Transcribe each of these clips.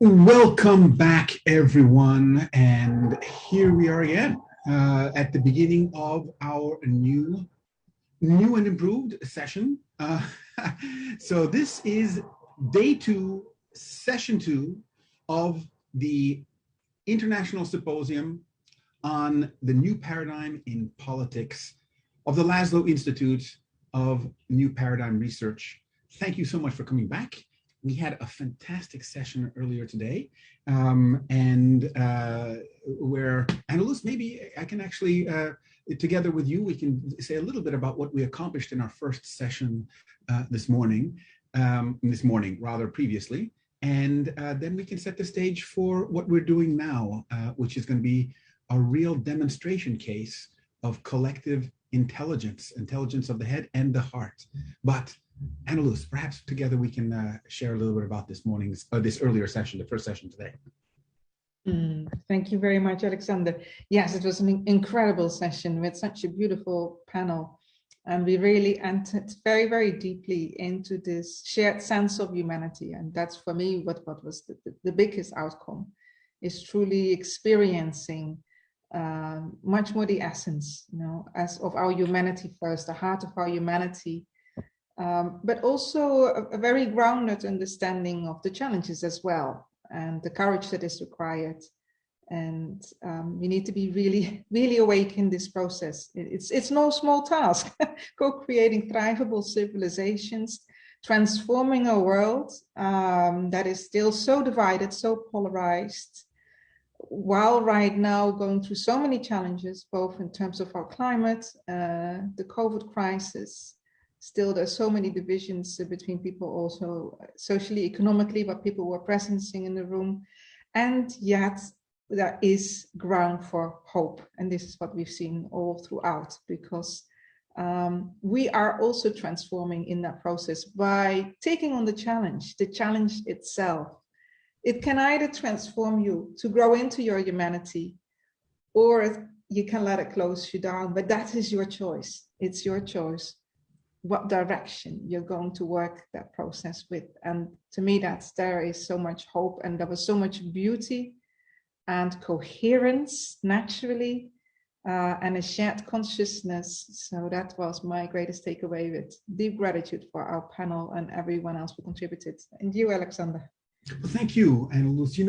Welcome back, everyone. And here we are again at the beginning of our new and improved session. So this is day 2, session 2 of the International Symposium on the New Paradigm in Politics of the Laszlo Institute of New Paradigm Research. Thank you so much for coming back. We had a fantastic session earlier today, and where, Annalise, maybe I can actually, together with you, we can say a little bit about what we accomplished in our first session this morning, previously, and then we can set the stage for what we're doing now, which is going to be a real demonstration case of collective intelligence of the head and the heart. But Annalise, perhaps together we can share a little bit about this earlier session, the first session today. Thank you very much, Alexander. Yes, it was an incredible session with such a beautiful panel. And we really entered very, very deeply into this shared sense of humanity. And that's for me what was the biggest outcome, is truly experiencing much more the essence, as of our humanity first, the heart of our humanity. But also a very grounded understanding of the challenges as well, and the courage that is required. And we need to be really, really awake in this process. It's no small task. Co-creating thrivable civilizations, transforming a world that is still so divided, so polarized, while right now going through so many challenges, both in terms of our climate, the COVID crisis. Still, there's so many divisions between people, also socially, economically, what people were presencing in the room. And yet there is ground for hope. And this is what we've seen all throughout, because we are also transforming in that process by taking on the challenge itself. It can either transform you to grow into your humanity, or you can let it close you down, but that is your choice. It's your choice what direction you're going to work that process with. And to me, there is so much hope, and there was so much beauty and coherence naturally, and a shared consciousness. So that was my greatest takeaway, with deep gratitude for our panel and everyone else who contributed. And you, Alexander. Well, thank you, Annalise.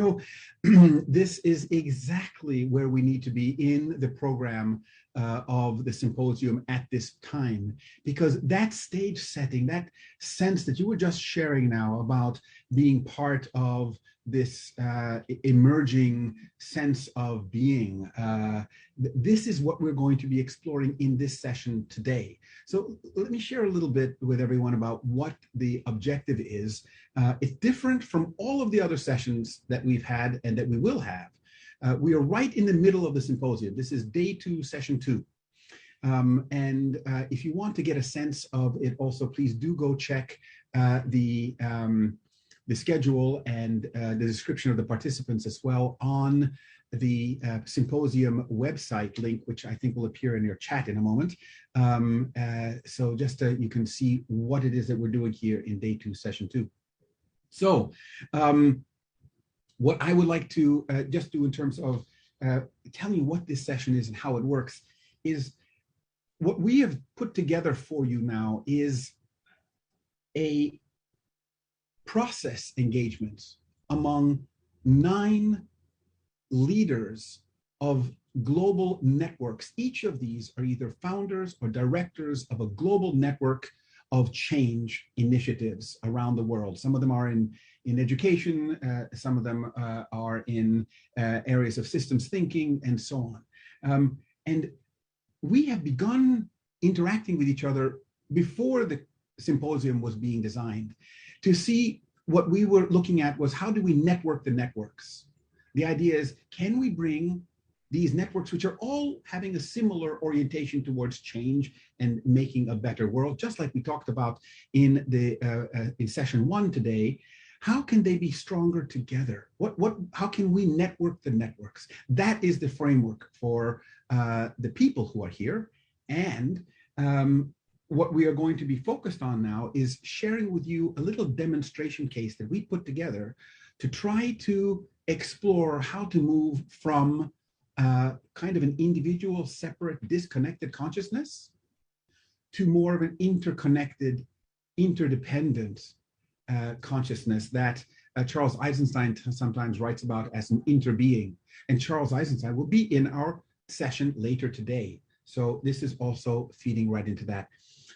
This is exactly where we need to be in the program of the symposium at this time, because that stage setting, that sense that you were just sharing now about being part of this emerging sense of being, this is what we're going to be exploring in this session today. So let me share a little bit with everyone about what the objective is. It's different from all of the other sessions that we've had and that we will have. We are right in the middle of the symposium. This is day 2, session 2. And if you want to get a sense of it also, please do go check the schedule and the description of the participants as well on the symposium website link, which I think will appear in your chat in a moment. So just you can see what it is that we're doing here in day 2, session 2. So what I would like to just do in terms of telling you what this session is and how it works is what we have put together for you now is a process engagement among 9 leaders of global networks. Each of these are either founders or directors of a global network of change initiatives around the world. Some of them are in education, some of them are in areas of systems thinking, and so on. And we have begun interacting with each other before the symposium was being designed to see what we were looking at was, how do we network the networks? The idea is, can we bring these networks, which are all having a similar orientation towards change and making a better world, just like we talked about in the in session 1 today, how can they be stronger together? How can we network the networks? That is the framework for the people who are here. And what we are going to be focused on now is sharing with you a little demonstration case that we put together to try to explore how to move from kind of an individual, separate, disconnected consciousness to more of an interconnected, interdependent consciousness that Charles Eisenstein sometimes writes about as an interbeing. And Charles Eisenstein will be in our session later today. So this is also feeding right into that.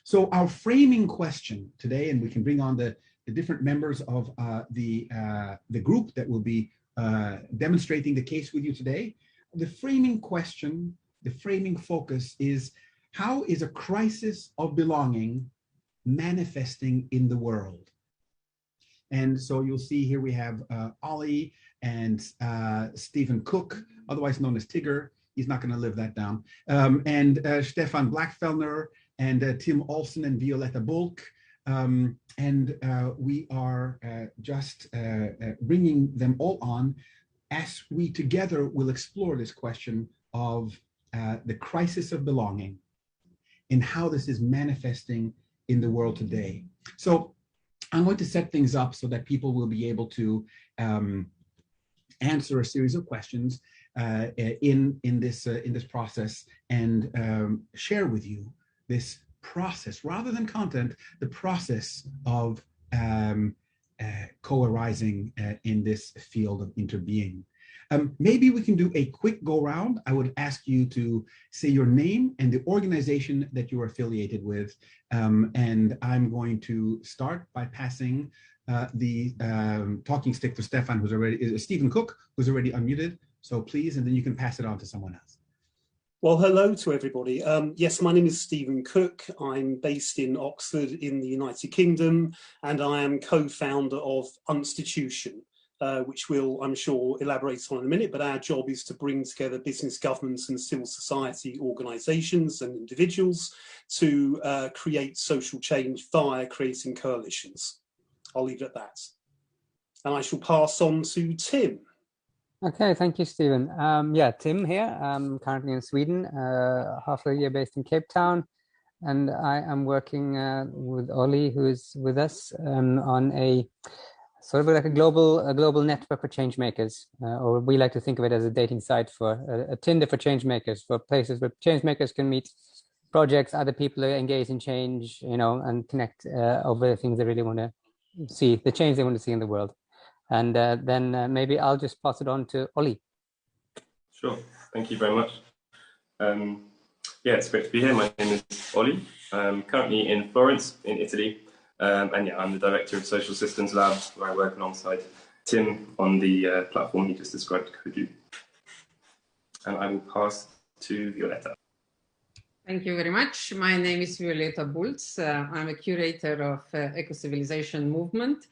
So our framing question today, and we can bring on the different members of the group that will be demonstrating the case with you today. The framing question, the framing focus is, how is a crisis of belonging manifesting in the world? And so you'll see here we have Ollie and Stephen Cook, otherwise known as Tigger. He's not going to live that down. And Stefan Blackfellner and Tim Olsen and Violetta Bulk. And we are just bringing them all on as we together will explore this question of the crisis of belonging and how this is manifesting in the world today. So I'm going to set things up so that people will be able to answer a series of questions in this process and share with you this process, rather than content, the process of co-arising in this field of interbeing. Maybe we can do a quick go round. I would ask you to say your name and the organization that you are affiliated with. And I'm going to start by passing the talking stick to Stefan, who's already, Stephen Cook, who's already unmuted. So please, and then you can pass it on to someone else. Well, hello to everybody. Yes, my name is Stephen Cook. I'm based in Oxford in the United Kingdom, and I am co-founder of Untitled, which we'll, I'm sure, elaborate on in a minute, but our job is to bring together business, governments and civil society organisations and individuals to create social change via creating coalitions. I'll leave it at that. And I shall pass on to Tim. Okay, thank you, Stephen. Yeah, Tim here. I'm currently in Sweden, half a year based in Cape Town, and I am working with Ollie, who is with us, on a sort of like a global network for change makers, or we like to think of it as a dating site for a Tinder for change makers, for places where change makers can meet projects, other people are engaged in change, you know, and connect over the things they really want to see, the change they want to see in the world. And then maybe I'll just pass it on to Ollie. Sure, thank you very much. Yeah, it's great to be here. My name is Ollie. I'm currently in Florence, in Italy. And yeah, I'm the director of Social Systems Lab, where I work alongside Tim on the platform he just described, Kodu. And I will pass to Violetta. Thank you very much. My name is Violetta Bulc. I'm a curator of Ecocivilisation movement.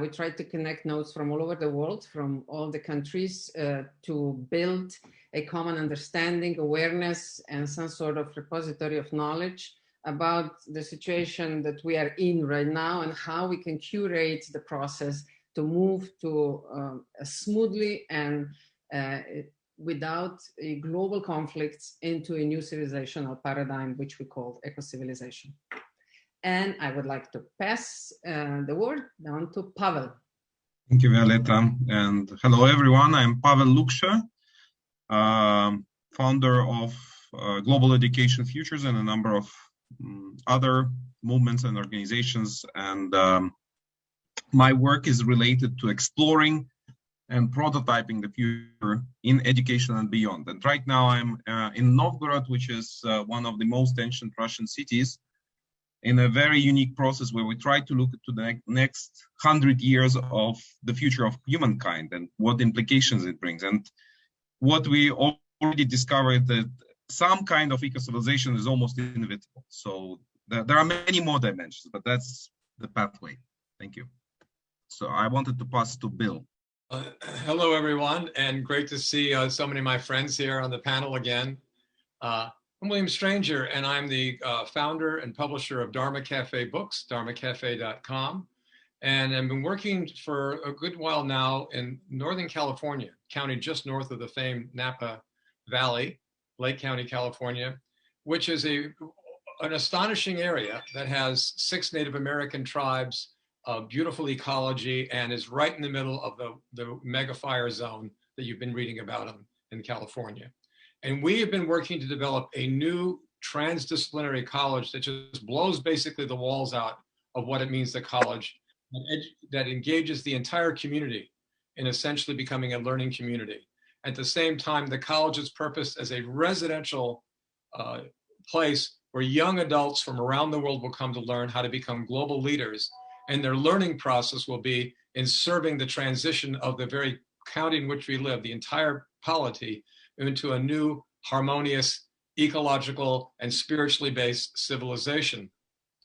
We try to connect nodes from all over the world, from all the countries, to build a common understanding, awareness, and some sort of repository of knowledge about the situation that we are in right now and how we can curate the process to move to smoothly and without a global conflicts into a new civilizational paradigm, which we call ecocivilization. And I would like to pass the word down to Pavel. Thank you, Violetta. And hello, everyone. I'm Pavel Luksha, founder of Global Education Futures and a number of other movements and organizations. And my work is related to exploring and prototyping the future in education and beyond. And right now I'm in Novgorod, which is one of the most ancient Russian cities, in a very unique process where we try to look to the next 100 years of the future of humankind and what implications it brings. And what we already discovered that some kind of eco-civilization is almost inevitable. So there are many more dimensions, but that's the pathway. Thank you. So I wanted to pass to Bill. Hello, everyone, and great to see so many of my friends here on the panel again. I'm William Stranger, and I'm the founder and publisher of Dharma Cafe Books, dharmacafe.com. And I've been working for a good while now in Northern California, county just north of the famed Napa Valley, Lake County, California, which is an astonishing area that has 6 Native American tribes, a beautiful ecology and is right in the middle of the mega fire zone that you've been reading about in California. And we have been working to develop a new transdisciplinary college that just blows basically the walls out of what it means to college, that engages the entire community in essentially becoming a learning community. At the same time, the college's purpose as a residential place where young adults from around the world will come to learn how to become global leaders, and their learning process will be in serving the transition of the very county in which we live, the entire polity, into a new, harmonious, ecological, and spiritually based civilization.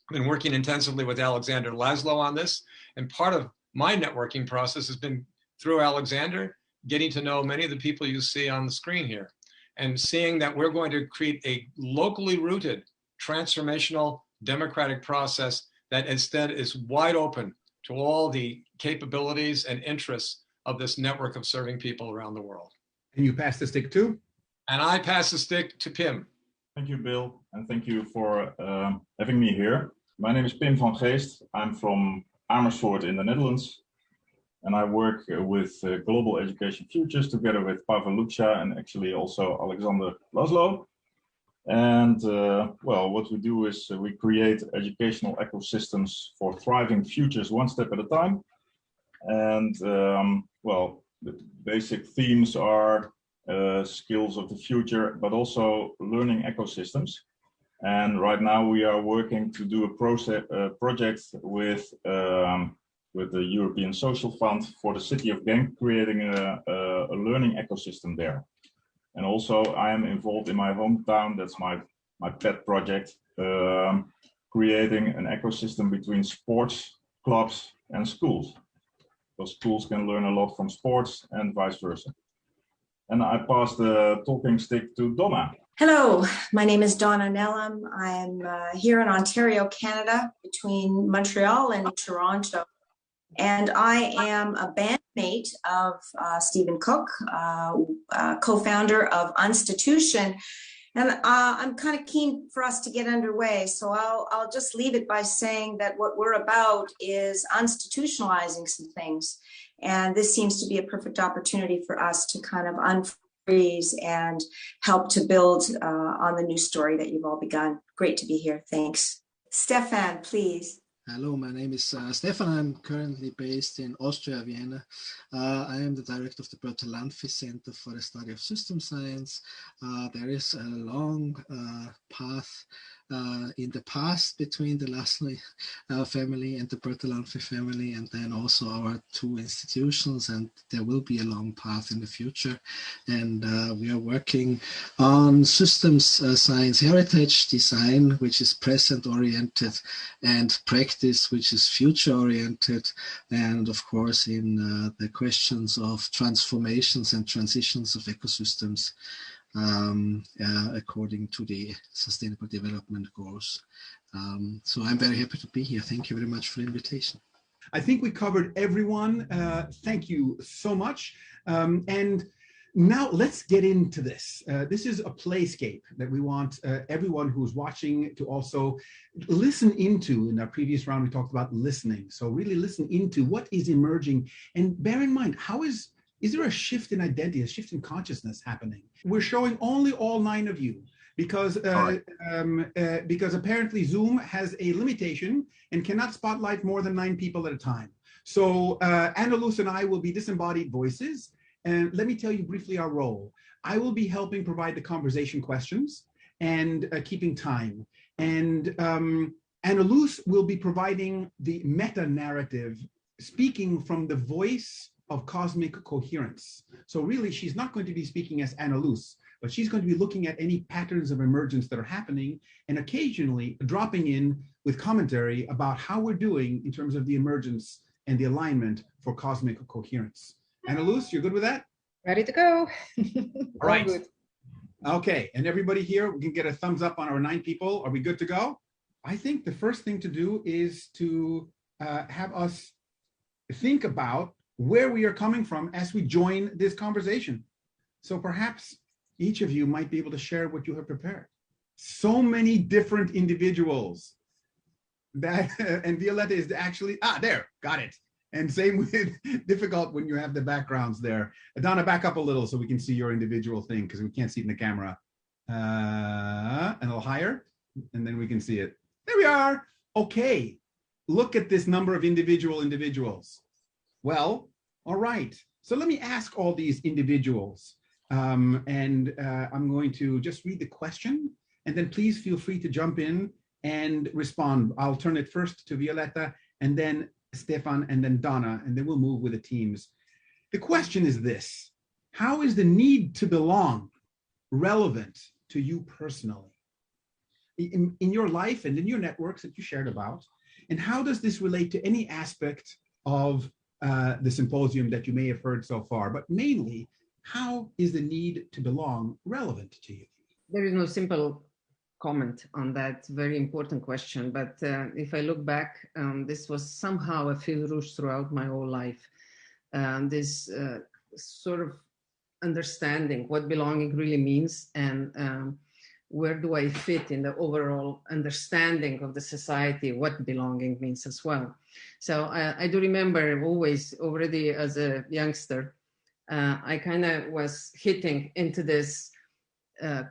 I've been working intensively with Alexander Laszlo on this, and part of my networking process has been through Alexander, getting to know many of the people you see on the screen here, and seeing that we're going to create a locally rooted, transformational, democratic process that instead is wide open to all the capabilities and interests of this network of serving people around the world. And you pass the stick too? And I pass the stick to Pim. Thank you, Bill, and thank you for having me here. My name is Pim van Geest. I'm from Amersfoort in the Netherlands, and I work with Global Education Futures together with Pavel Lucia and actually also Alexander Laszlo. And well, what we do is we create educational ecosystems for thriving futures one step at a time. And well, the basic themes are skills of the future, but also learning ecosystems. And right now we are working to do a project with the European Social Fund for the city of Genk, creating a learning ecosystem there. And also I am involved in my hometown, that's my pet project, creating an ecosystem between sports, clubs and schools. Because schools can learn a lot from sports and vice versa. And I pass the talking stick to Donna. Hello, my name is Donna Nellam. I'm here in Ontario, Canada, between Montreal and Toronto. And I am a bandmate of Stephen Cook, co-founder of Untitled. And I'm kind of keen for us to get underway. So I'll just leave it by saying that what we're about is institutionalizing some things. And this seems to be a perfect opportunity for us to kind of unfreeze and help to build on the new story that you've all begun. Great to be here. Thanks. Stefan, please. Hello, my name is Stefan. I'm currently based in Austria, Vienna. I am the director of the Bertalanffy Center for the Study of System Science. There is a long path in the past between the Laszlo family and the Bertalanffy family, and then also our two institutions, and there will be a long path in the future. And we are working on systems science heritage design, which is present-oriented, and practice, which is future-oriented, and of course in the questions of transformations and transitions of ecosystems according to the Sustainable Development Goals. So I'm very happy to be here. Thank you very much for the invitation. I think we covered everyone. Thank you so much. And now let's get into this. This is a playscape that we want everyone who's watching to also listen into. In our previous round, we talked about listening. So really listen into what is emerging, and bear in mind, is there a shift in identity, a shift in consciousness happening? We're showing only all 9 of you because apparently Zoom has a limitation and cannot spotlight more than 9 people at a time. So Anna Luz and I will be disembodied voices. And let me tell you briefly our role. I will be helping provide the conversation questions and keeping time. And Anna Luz will be providing the meta-narrative, speaking from the voice of cosmic coherence. So really, she's not going to be speaking as Anna Luz, but she's going to be looking at any patterns of emergence that are happening and occasionally dropping in with commentary about how we're doing in terms of the emergence and the alignment for cosmic coherence. Anna Luz, you're good with that? Ready to go. All right. Good. Okay, and everybody here, we can get a thumbs up on our 9 people. Are we good to go? I think the first thing to do is to have us think about where we are coming from as we join this conversation. So perhaps each of you might be able to share what you have prepared. So many different individuals. That and Violetta is actually, there, got it. And same with difficult when you have the backgrounds there. Donna, back up a little so we can see your individual thing because we can't see it in the camera. And a little higher, and then we can see it. There we are. Okay, look at this number of individuals. Well, all right. So let me ask all these individuals, and I'm going to just read the question, and then please feel free to jump in and respond. I'll turn it first to Violetta, and then Stefan, and then Donna, and then we'll move with the teams. The question is this: how is the need to belong relevant to you personally in your life and in your networks that you shared about? And how does this relate to any aspect of the symposium that you may have heard so far? But mainly, how is the need to belong relevant to you? There is no simple comment on that very important question, but if I look back, this was somehow a fil rouge throughout my whole life. This sort of understanding what belonging really means, and where do I fit in the overall understanding of the society, what belonging means as well. So I do remember always, already as a youngster, I kind of was hitting into this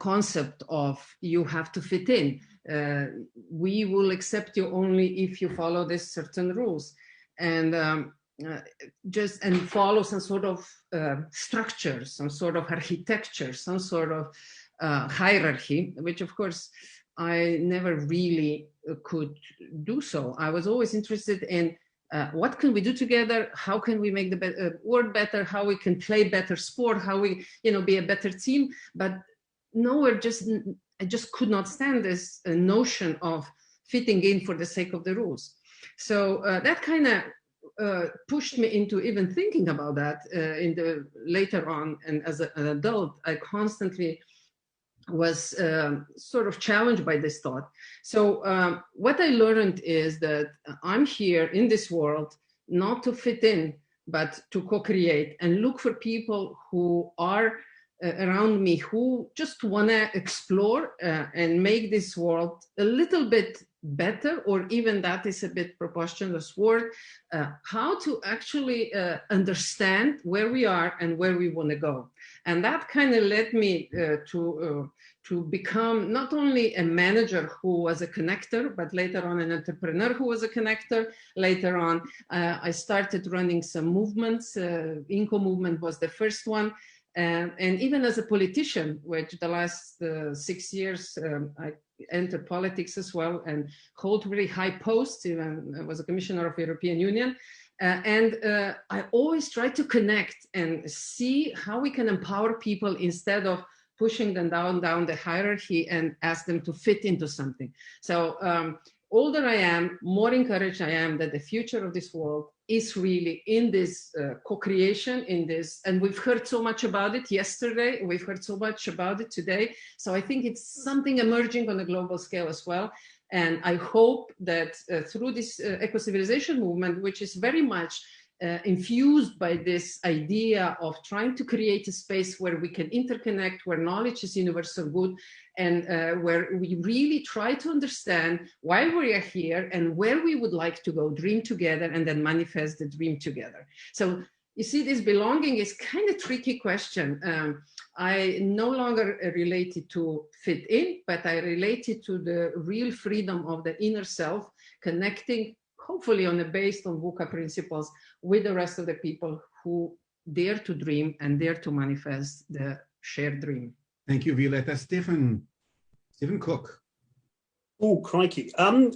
concept of you have to fit in. We will accept you only if you follow these certain rules. And just follow some sort of structure, some sort of architecture, some sort of hierarchy, which of course I never really could do so. I was always interested in what can we do together? How can we make the world better? How we can play better sport? How we, be a better team? But nowhere, I just could not stand this notion of fitting in for the sake of the rules. So that kind of pushed me into even thinking about that later on. And as an adult, I constantly was sort of challenged by this thought. So what I learned is that I'm here in this world not to fit in, but to co-create and look for people who are around me who just want to explore and make this world a little bit better, or even that is a bit preposterous word, how to actually understand where we are and where we want to go. And that kind of led me to become not only a manager who was a connector, but later on an entrepreneur who was a connector. Later on, I started running some movements. Inco movement was the first one. And even as a politician, which the last 6 years, I entered politics as well and hold very high posts. Even I was a commissioner of the European Union. And I always try to connect and see how we can empower people instead of pushing them down the hierarchy and ask them to fit into something. So older I am, more encouraged I am that the future of this world is really in this co-creation, in this, and we've heard so much about it yesterday, we've heard so much about it today. So I think it's something emerging on a global scale as well. And I hope that through this eco-civilization movement, which is very much infused by this idea of trying to create a space where we can interconnect, where knowledge is universal good, and where we really try to understand why we are here and where we would like to go, dream together, and then manifest the dream together. So you see, this belonging is kind of tricky question. I no longer relate it to fit in, but I relate it to the real freedom of the inner self, connecting, hopefully based on VUCA principles, with the rest of the people who dare to dream and dare to manifest the shared dream. Thank you, Violetta. Stephen Cook. Oh, crikey.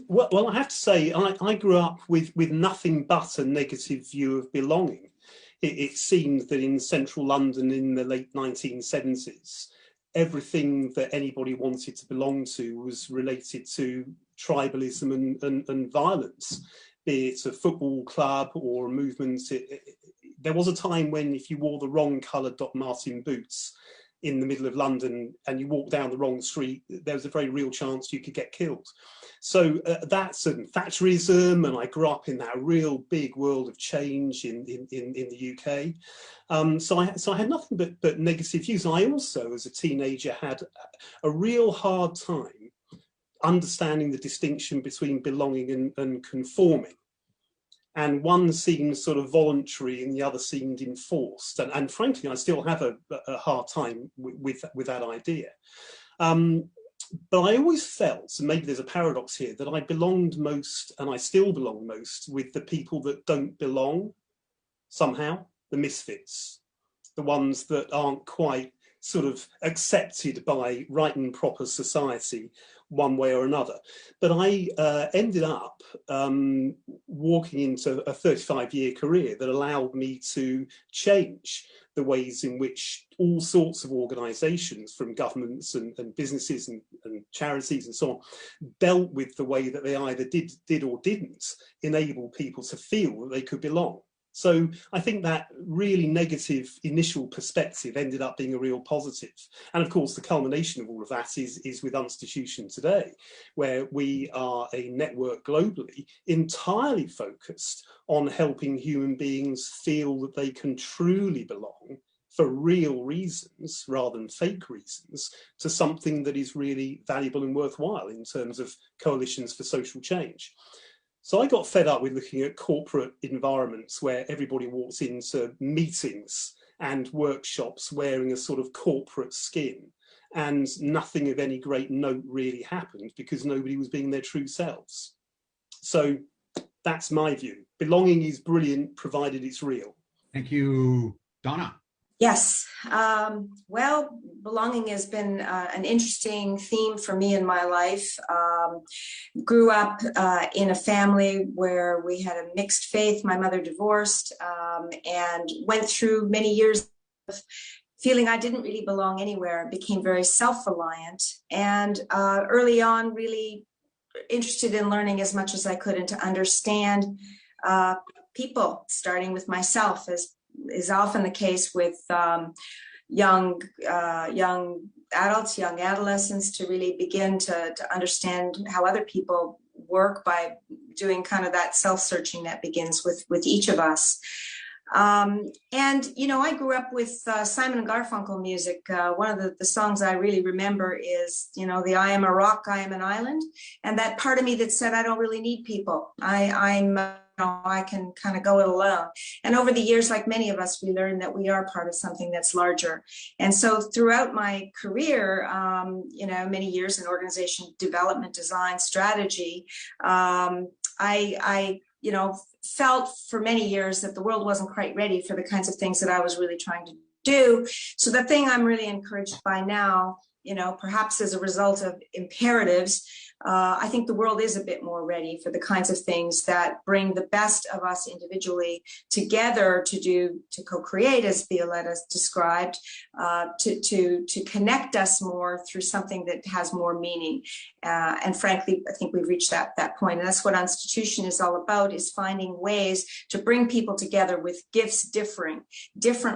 Well, I have to say, I grew up with nothing but a negative view of belonging. It seemed that in central London in the late 1970s, everything that anybody wanted to belong to was related to tribalism and violence, be it a football club or a movement. There was a time when if you wore the wrong coloured Doc Martin boots in the middle of London and you walked down the wrong street, there was a very real chance you could get killed. So that's Thatcherism, and I grew up in that real big world of change in the UK. So I had nothing but negative views. I also, as a teenager, had a real hard time understanding the distinction between belonging and conforming. And one seemed sort of voluntary and the other seemed enforced. And frankly, I still have a hard time with that idea. But I always felt, and maybe there's a paradox here, that I belonged most, and I still belong most, with the people that don't belong somehow, the misfits, the ones that aren't quite sort of accepted by right and proper society one way or another. But I ended up walking into a 35-year career that allowed me to change the ways in which all sorts of organizations, from governments and businesses and charities and so on, dealt with the way that they either did or didn't enable people to feel that they could belong. So I think that really negative initial perspective ended up being a real positive. And of course, the culmination of all of that is with Untitled today, where we are a network globally entirely focused on helping human beings feel that they can truly belong for real reasons rather than fake reasons to something that is really valuable and worthwhile in terms of coalitions for social change. So I got fed up with looking at corporate environments where everybody walks into meetings and workshops wearing a sort of corporate skin, and nothing of any great note really happened because nobody was being their true selves. So that's my view. Belonging is brilliant, provided it's real. Thank you. Donna. Yes. Well, belonging has been an interesting theme for me in my life. Grew up in a family where we had a mixed faith. My mother divorced and went through many years of feeling I didn't really belong anywhere, became very self-reliant, and early on really interested in learning as much as I could and to understand people, starting with myself, as is often the case with young adults, young adolescents, to really begin to understand how other people work by doing kind of that self-searching that begins with each of us. And, you know, I grew up with Simon and Garfunkel music. One of the songs I really remember is, you know, the I am a rock, I am an island. And that part of me that said, I don't really need people. I can kind of go it alone. And over the years, like many of us, we learned that we are part of something that's larger. And so throughout my career, you know, many years in organization development, design, strategy, I you know, felt for many years that the world wasn't quite ready for the kinds of things that I was really trying to do. So the thing I'm really encouraged by now, you know, perhaps as a result of imperatives, I think the world is a bit more ready for the kinds of things that bring the best of us individually together to co-create, as Violetta described, to connect us more through something that has more meaning. And frankly, I think we've reached that point. And that's what Untitled is all about, is finding ways to bring people together with gifts different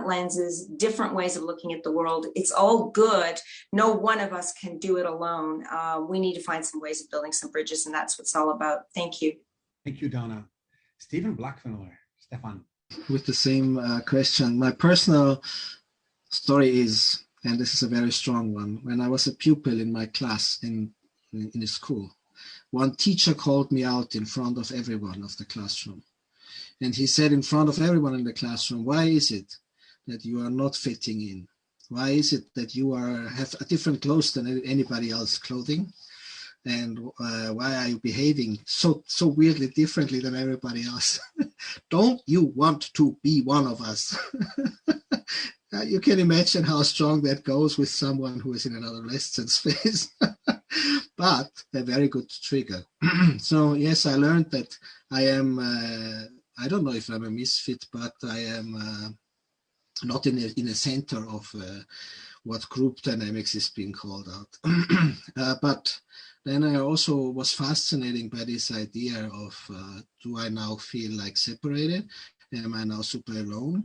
lenses, different ways of looking at the world. It's all good. No one of us can do it alone. We need to find some ways of building some bridges, and that's what it's all about. Thank you. Thank you, Donna. Stephen Blackfenler. Stefan. With the same question, my personal story is, and this is a very strong one, when I was a pupil in my class in the school, one teacher called me out in front of everyone of the classroom. And he said in front of everyone in the classroom, why is it that you are not fitting in? Why is it that you have a different clothes than anybody else's clothing? And why are you behaving so weirdly differently than everybody else? Don't you want to be one of us? You can imagine how strong that goes with someone who is in an adolescent space, but a very good trigger. So yes, I learned that I am, I don't know if I'm a misfit, but I am not in a center of what group dynamics is being called out. But then I also was fascinated by this idea of, do I now feel like separated? Am I now super alone?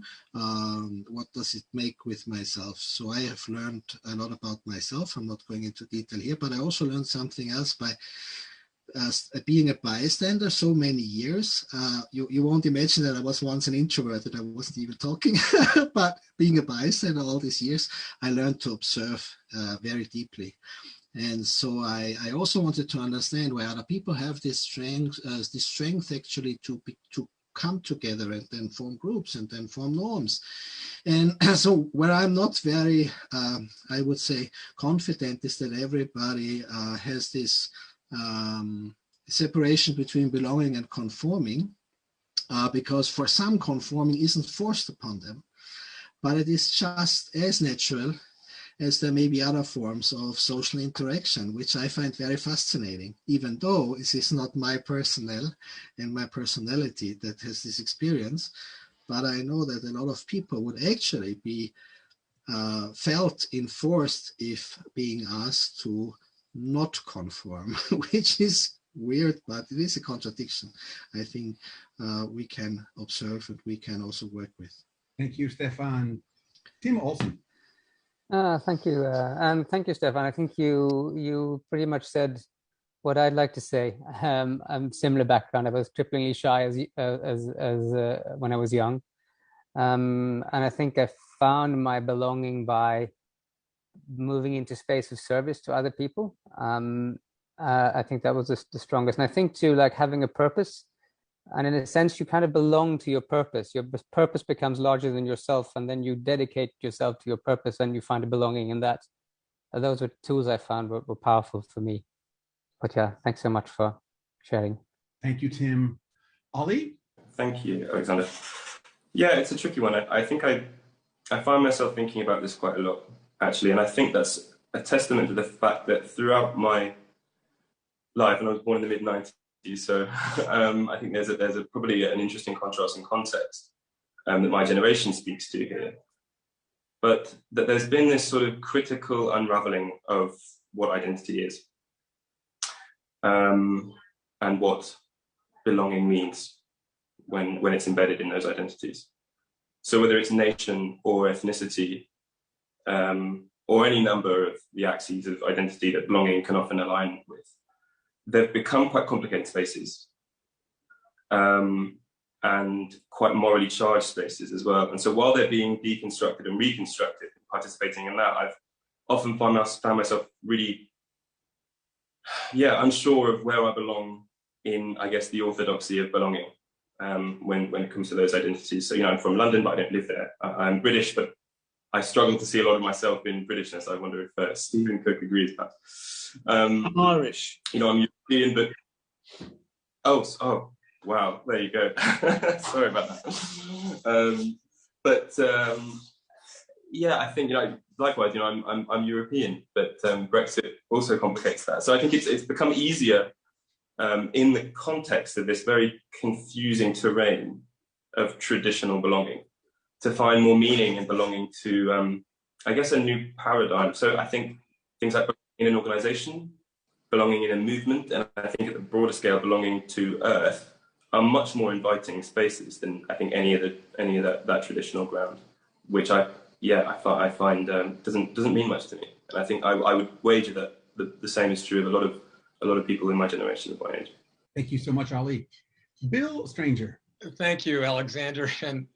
What does it make with myself? So I have learned a lot about myself. I'm not going into detail here, but I also learned something else by being a bystander so many years. You won't imagine that I was once an introvert, that I wasn't even talking, but being a bystander all these years, I learned to observe very deeply. And so I also wanted to understand why other people have this strength actually to come together and then form groups and then form norms. And so where I'm not very, I would say, confident is that everybody has this separation between belonging and conforming, because for some conforming isn't forced upon them, but it is just as natural as there may be other forms of social interaction, which I find very fascinating, even though this is not my personnel and my personality that has this experience. But I know that a lot of people would actually be felt enforced if being asked to not conform, which is weird, but it is a contradiction I think we can observe and we can also work with. Thank you, Stefan. Tim Olsen. Thank you, and thank you, Stefan. I think you pretty much said what I'd like to say. I'm similar background. I was cripplingly shy as when I was young, and I think I found my belonging by moving into space of service to other people. I think that was the strongest, and I think too, like having a purpose. And in a sense, you kind of belong to your purpose. Your purpose becomes larger than yourself, and then you dedicate yourself to your purpose, and you find a belonging in that. Those were tools I found were powerful for me. But yeah, thanks so much for sharing. Thank you, Tim. Ollie? Thank you, Alexander. Yeah, it's a tricky one. I think I find myself thinking about this quite a lot, actually, and I think that's a testament to the fact that throughout my life, and I was born in the mid-90s, so I think there's probably an interesting contrast in context that my generation speaks to here. But that there's been this sort of critical unraveling of what identity is and what belonging means when it's embedded in those identities. So whether it's nation or ethnicity or any number of the axes of identity that belonging can often align with, they've become quite complicated spaces and quite morally charged spaces as well. And so while they're being deconstructed and reconstructed, participating in that, I've often found myself really, unsure of where I belong in, I guess, the orthodoxy of belonging when it comes to those identities. So, I'm from London, but I don't live there. I'm British, but I struggle to see a lot of myself in Britishness. I wonder if Stephen Cook agrees with that. I'm Irish. I'm European, but oh, wow, there you go. Sorry about that. I think likewise, I'm European, but Brexit also complicates that. So I think it's become easier in the context of this very confusing terrain of traditional belonging to find more meaning in belonging to, I guess, a new paradigm. So I think things like in an organization, belonging in a movement, and I think at the broader scale, belonging to Earth, are much more inviting spaces than I think any of that traditional ground, which I find doesn't mean much to me. And I think I would wager that the same is true of a lot of people in my generation of my age. Thank you so much, Ali. Bill Stranger. Thank you, Alexander. And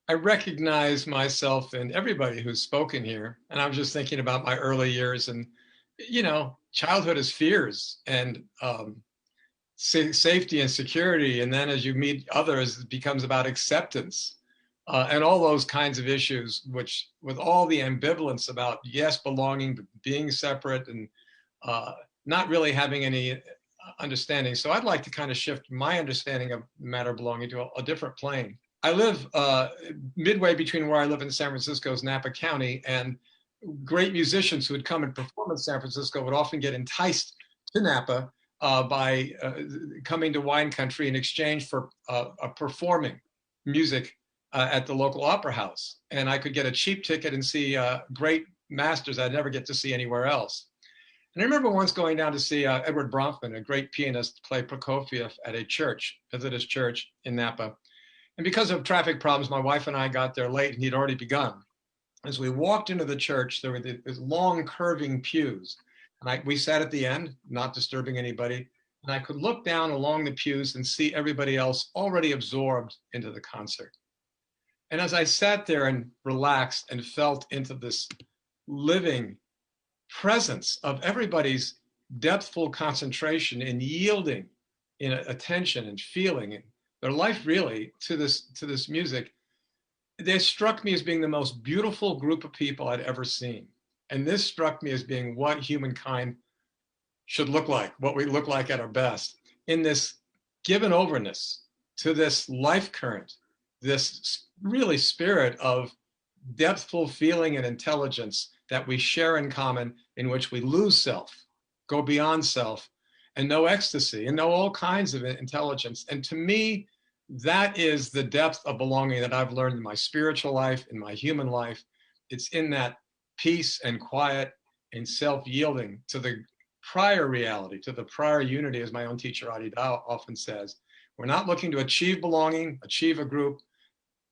I recognize myself in everybody who's spoken here. And I was just thinking about my early years, and childhood is fears and safety and security. And then as you meet others, it becomes about acceptance and all those kinds of issues, which with all the ambivalence about, yes, belonging, but being separate and not really having any understanding. So I'd like to kind of shift my understanding of the matter of belonging to a different plane. I live midway between where I live in San Francisco's Napa County, and great musicians who would come and perform in San Francisco would often get enticed to Napa by coming to wine country in exchange for performing music at the local opera house. And I could get a cheap ticket and see great masters I'd never get to see anywhere else. And I remember once going down to see Edward Bronfman, a great pianist, play Prokofiev at a church, Methodist church in Napa. And because of traffic problems, my wife and I got there late, and he'd already begun. As we walked into the church, there were these long curving pews. And we sat at the end, not disturbing anybody. And I could look down along the pews and see everybody else already absorbed into the concert. And as I sat there and relaxed and felt into this living presence of everybody's depthful concentration and yielding in attention and feeling and their life really to this music, they struck me as being the most beautiful group of people I'd ever seen. And this struck me as being what humankind should look like, what we look like at our best, in this given overness to this life current, this really spirit of depthful feeling and intelligence that we share in common, in which we lose self, go beyond self, and know ecstasy and know all kinds of intelligence. And to me, that is the depth of belonging that I've learned in my spiritual life, in my human life. It's in that peace and quiet and self-yielding to the prior reality, to the prior unity, as my own teacher Adi Dao often says. We're not looking to achieve belonging, achieve a group.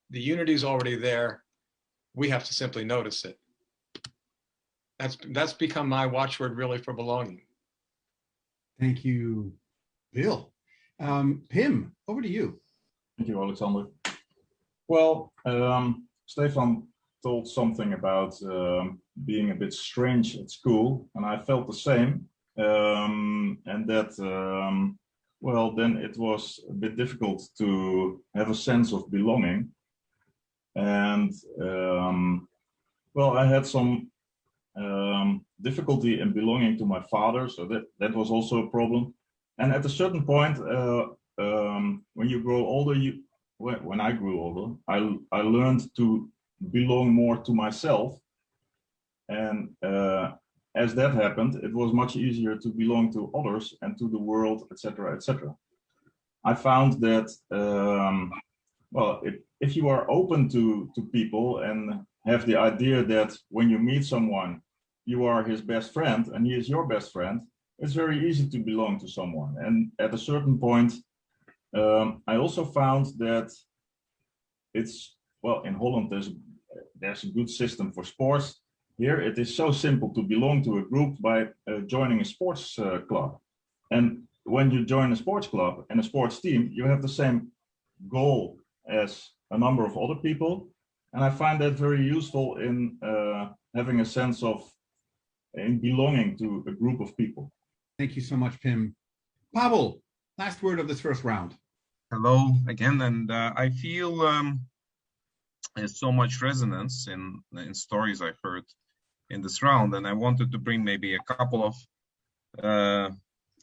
The unity is already there. We have to simply notice it. That's become my watchword really for belonging. Thank you, Bill. Pim, over to you. Thank you, Alexander. Well, Stefan told something about being a bit strange at school, and I felt the same. And that, well, then it was a bit difficult to have a sense of belonging. And, well, I had some difficulty in belonging to my father, so that was also a problem. And at a certain point, when you grow older, when I grew older, I learned to belong more to myself. And as that happened, it was much easier to belong to others and to the world, etc., etc. I found that, well, if you are open to people and have the idea that when you meet someone, you are his best friend and he is your best friend, it's very easy to belong to someone. And at a certain point, I also found that it's, well, in Holland, there's a good system for sports. Here, it is so simple to belong to a group by joining a sports club. And when you join a sports club and a sports team, you have the same goal as a number of other people. And I find that very useful in having a sense of in belonging to a group of people. Thank you so much, Pim. Pavel, last word of this first round. Hello again, and I feel there's so much resonance in stories I heard in this round, and I wanted to bring maybe a couple of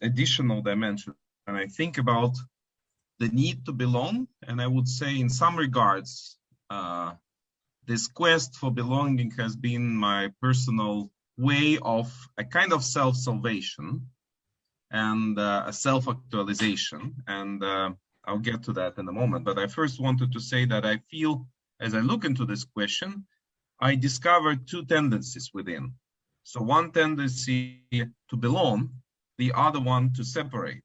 additional dimensions. And I think about the need to belong, and I would say in some regards, this quest for belonging has been my personal way of a kind of self-salvation and a self-actualization. And I'll get to that in a moment. But I first wanted to say that I feel, as I look into this question, I discovered two tendencies within. So one tendency to belong, the other one to separate.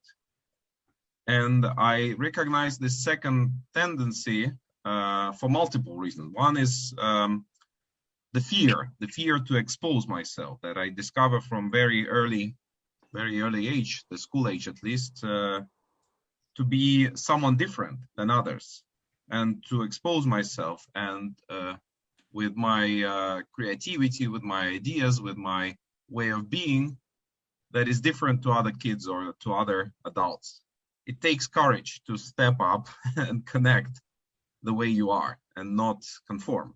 And I recognize this second tendency for multiple reasons. One is the fear to expose myself that I discover from very early age, the school age at least, to be someone different than others and to expose myself and with my creativity, with my ideas, with my way of being that is different to other kids or to other adults. It takes courage to step up and connect the way you are and not conform.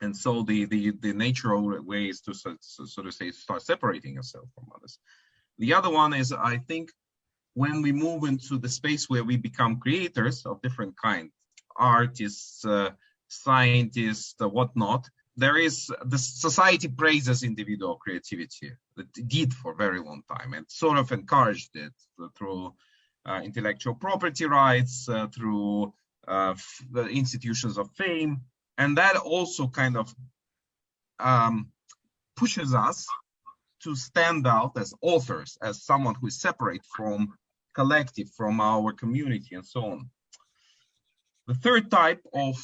And so the natural way is to sort of say start separating yourself from others. The other one is, I think, when we move into the space where we become creators of different kinds, artists, scientists, whatnot, there is, the society praises individual creativity. It did for a very long time and sort of encouraged it through intellectual property rights, through the institutions of fame. And that also kind of pushes us to stand out as authors, as someone who is separate from collective, from our community, and so on. The third type of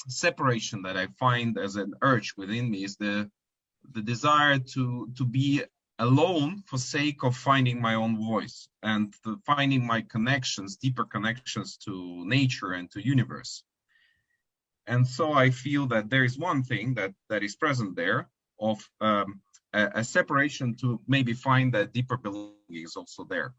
separation that I find as an urge within me is the desire to be alone for sake of finding my own voice and finding my connections, deeper connections to nature and to universe. And so I feel that there is one thing that is present there, a separation to maybe find that deeper belonging is also there.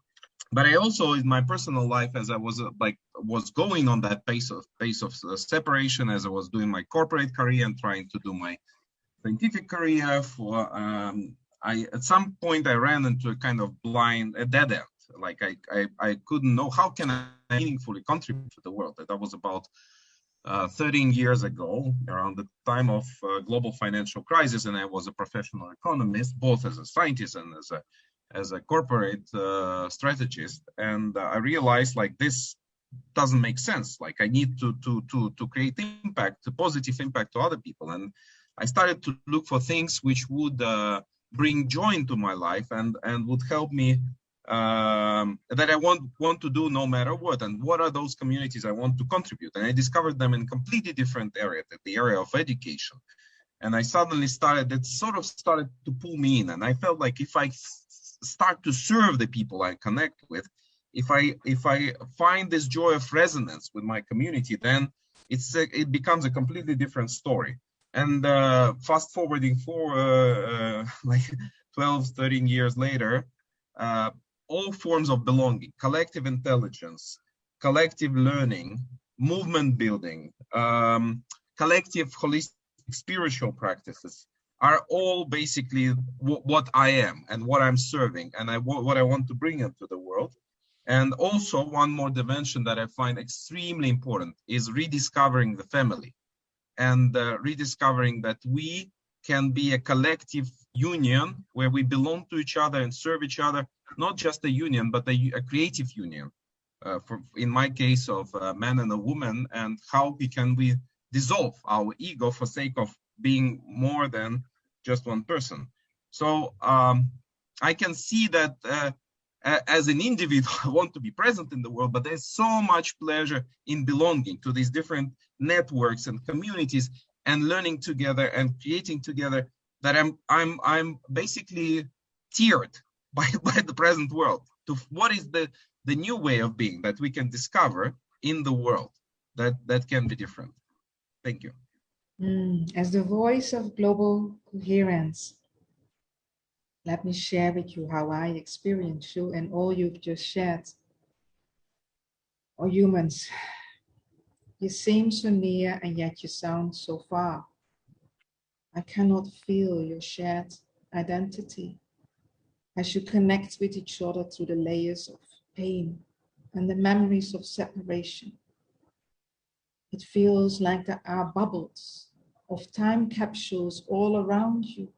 But I also, in my personal life, as I was going on that pace of separation, as I was doing my corporate career and trying to do my scientific career, at some point I ran into a kind of dead end. Like I couldn't know how can I meaningfully contribute to the world. That was about 13 years ago, around the time of global financial crisis, and I was a professional economist, both as a scientist and as a corporate strategist. And I realized like this doesn't make sense. Like I need to create impact, a positive impact to other people. And I started to look for things which would bring joy into my life and would help me that I want to do no matter what. And what are those communities I want to contribute? And I discovered them in completely different areas, the area of education. And I suddenly started to pull me in. And I felt like if I start to serve the people I connect with, if I find this joy of resonance with my community, then it becomes a completely different story. And fast forwarding like 12, 13 years later, all forms of belonging, collective intelligence, collective learning, movement building, collective holistic spiritual practices are all basically what I am and what I'm serving and what I want to bring into the world. And also one more dimension that I find extremely important is rediscovering the family and rediscovering that we can be a collective union where we belong to each other and serve each other, not just a union, but a creative union. In my case of a man and a woman, and how can we dissolve our ego for sake of being more than just one person. So I can see that as an individual, I want to be present in the world, but there's so much pleasure in belonging to these different networks and communities and learning together and creating together that I'm basically teared by the present world to what is the new way of being that we can discover in the world that can be different. Thank you. As the voice of global coherence, let me share with you how I experience you and all you've just shared. Oh, humans, you seem so near and yet you sound so far. I cannot feel your shared identity as you connect with each other through the layers of pain and the memories of separation. It feels like there are bubbles of time capsules all around you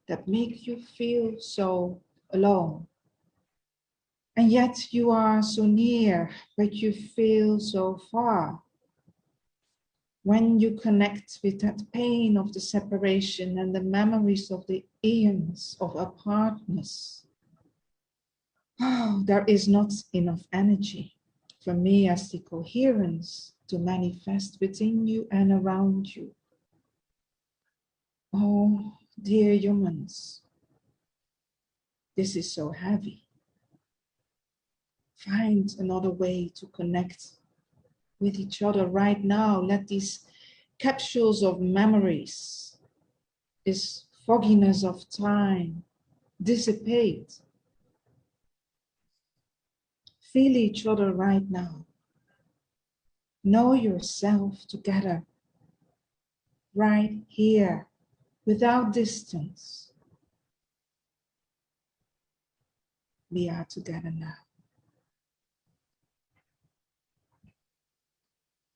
that make you feel so alone. And yet you are so near, but you feel so far. When you connect with that pain of the separation and the memories of the eons of apartness, there is not enough energy for me as the coherence to manifest within you and around you. Oh, dear humans, this is so heavy. Find another way to connect with each other right now. Let these capsules of memories, this fogginess of time dissipate. Feel each other right now. Know yourself together, right here, without distance. We are together now.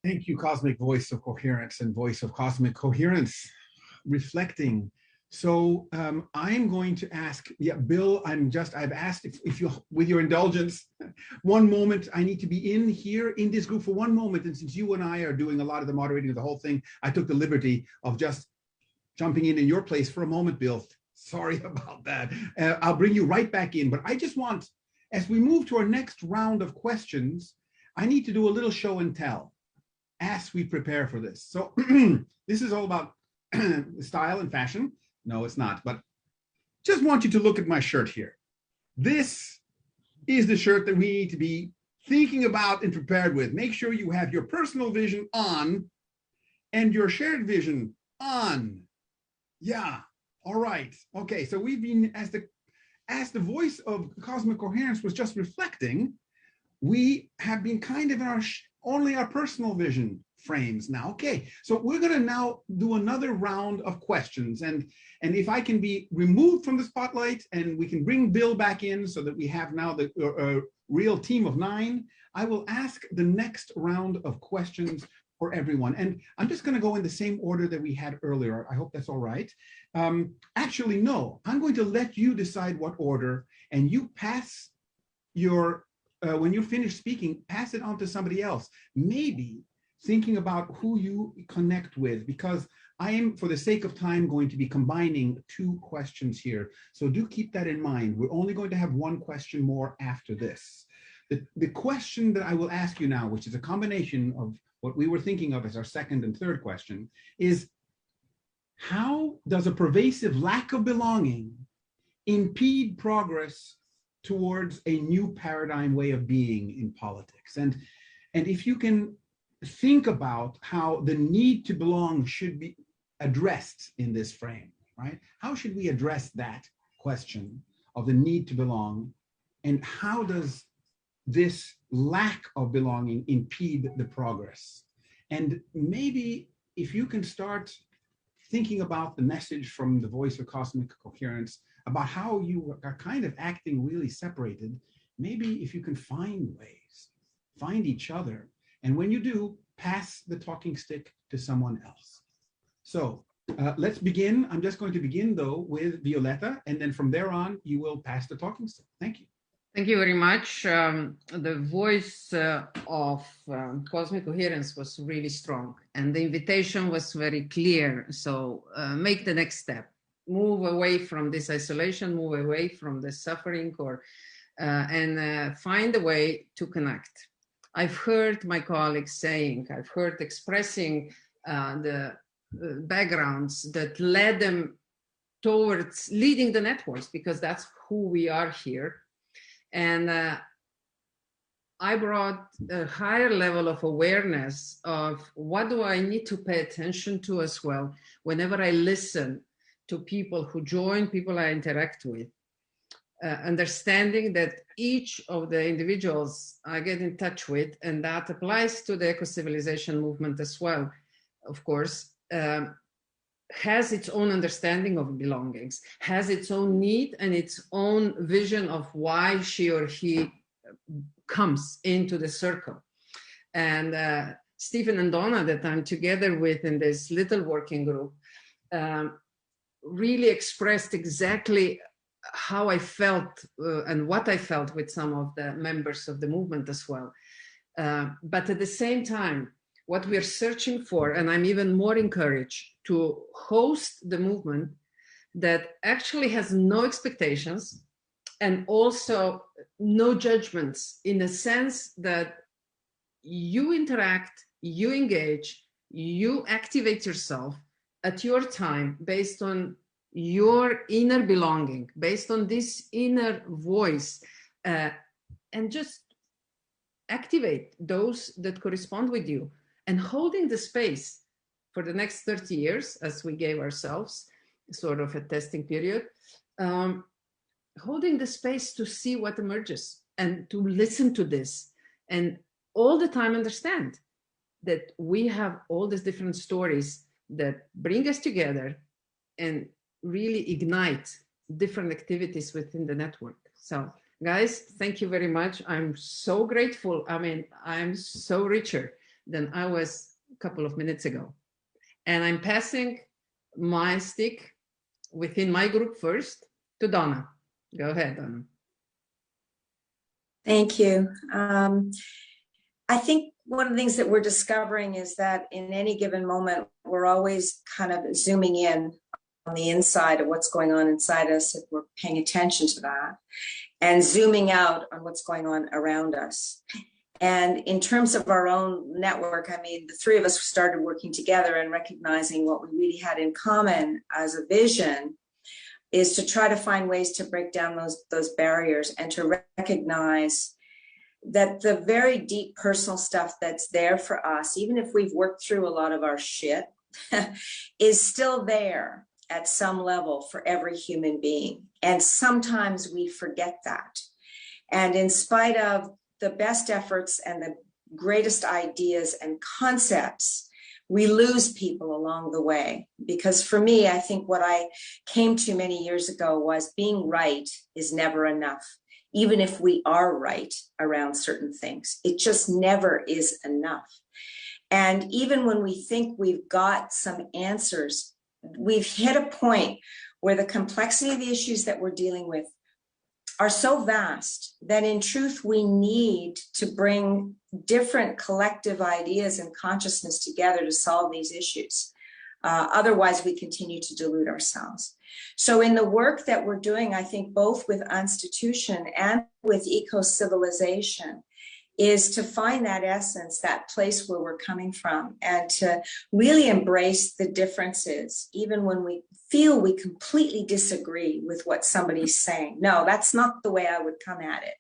Thank you, Cosmic Voice of Coherence and Voice of Cosmic Coherence, reflecting. So I'm going to ask, Bill, I've asked if you, with your indulgence, one moment, I need to be in here in this group for one moment. And since you and I are doing a lot of the moderating of the whole thing, I took the liberty of just jumping in your place for a moment, Bill. Sorry about that. I'll bring you right back in. But I just want, as we move to our next round of questions, I need to do a little show and tell as we prepare for this. So this is all about style and fashion. No, it's not, but just want you to look at my shirt here. This is the shirt that we need to be thinking about and prepared with. Make sure you have your personal vision on and your shared vision on. Yeah, All right. Okay. So we've been, as the voice of cosmic coherence was just reflecting, we have been kind of in only our personal vision frames now. Okay. So we're going to now do another round of questions, and if I can be removed from the spotlight and we can bring Bill back in so that we have now the real team of 9, I will ask the next round of questions for everyone. And I'm just going to go in the same order that we had earlier. I hope that's all right. Actually, no, I'm going to let you decide what order, and you pass your, when you finish speaking, pass it on to somebody else. Maybe thinking about who you connect with, because I am, for the sake of time, going to be combining 2 questions here. So do keep that in mind. We're only going to have 1 question more after this. The question that I will ask you now, which is a combination of what we were thinking of as our second and third question, is how does a pervasive lack of belonging impede progress towards a new paradigm way of being in politics? And if you can think about how the need to belong should be addressed in this frame, right? How should we address that question of the need to belong, and how does this lack of belonging impede the progress? And maybe if you can start thinking about the message from the voice of cosmic coherence about how you are kind of acting really separated, maybe if you can find ways, find each other, and when you do, pass the talking stick to someone else. So let's begin. I'm just going to begin, though, with Violetta, and then from there on, you will pass the talking stick. Thank you. Thank you very much. The voice of cosmic coherence was really strong, and the invitation was very clear. So make the next step. Move away from this isolation, move away from the suffering, and find a way to connect. I've heard my colleagues saying, I've heard expressing the backgrounds that led them towards leading the networks, because that's who we are here. And I brought a higher level of awareness of what do I need to pay attention to as well whenever I listen to people who join, people I interact with. Understanding that each of the individuals I get in touch with, and that applies to the Ecocivilisation movement as well, of course, has its own understanding of belongings, has its own need and its own vision of why she or he comes into the circle. And Stephen and Donna, that I'm together with in this little working group, really expressed exactly how I felt and what I felt with some of the members of the movement as well. But at the same time, what we're searching for, and I'm even more encouraged to host the movement that actually has no expectations and also no judgments, in the sense that you interact, you engage, you activate yourself at your time based on your inner belonging, based on this inner voice, and just activate those that correspond with you, and holding the space for the next 30 years, as we gave ourselves sort of a testing period, holding the space to see what emerges and to listen to this, and all the time understand that we have all these different stories that bring us together and really ignite different activities within the network. So guys, thank you very much. I'm so grateful. I mean, I'm so richer than I was a couple of minutes ago. And I'm passing my stick within my group first to Donna. Go ahead, Donna. Thank you. I think one of the things that we're discovering is that in any given moment, we're always kind of zooming in on the inside of what's going on inside us, if we're paying attention to that, and zooming out on what's going on around us. And in terms of our own network, I mean, the three of us started working together and recognizing what we really had in common as a vision is to try to find ways to break down those barriers and to recognize that the very deep personal stuff that's there for us, even if we've worked through a lot of our shit, is still there. at some level for every human being. And sometimes we forget that. And in spite of the best efforts and the greatest ideas and concepts, we lose people along the way. Because for me, I think what I came to many years ago was being right is never enough. Even if we are right around certain things, it just never is enough. And even when we think we've got some answers, we've hit a point where the complexity of the issues that we're dealing with are so vast that in truth, we need to bring different collective ideas and consciousness together to solve these issues. Otherwise, we continue to delude ourselves. So in the work that we're doing, I think both with Untitled and with Ecocivilisation, is to find that essence, that place where we're coming from, and to really embrace the differences, even when we feel we completely disagree with what somebody's saying. No, that's not the way I would come at it.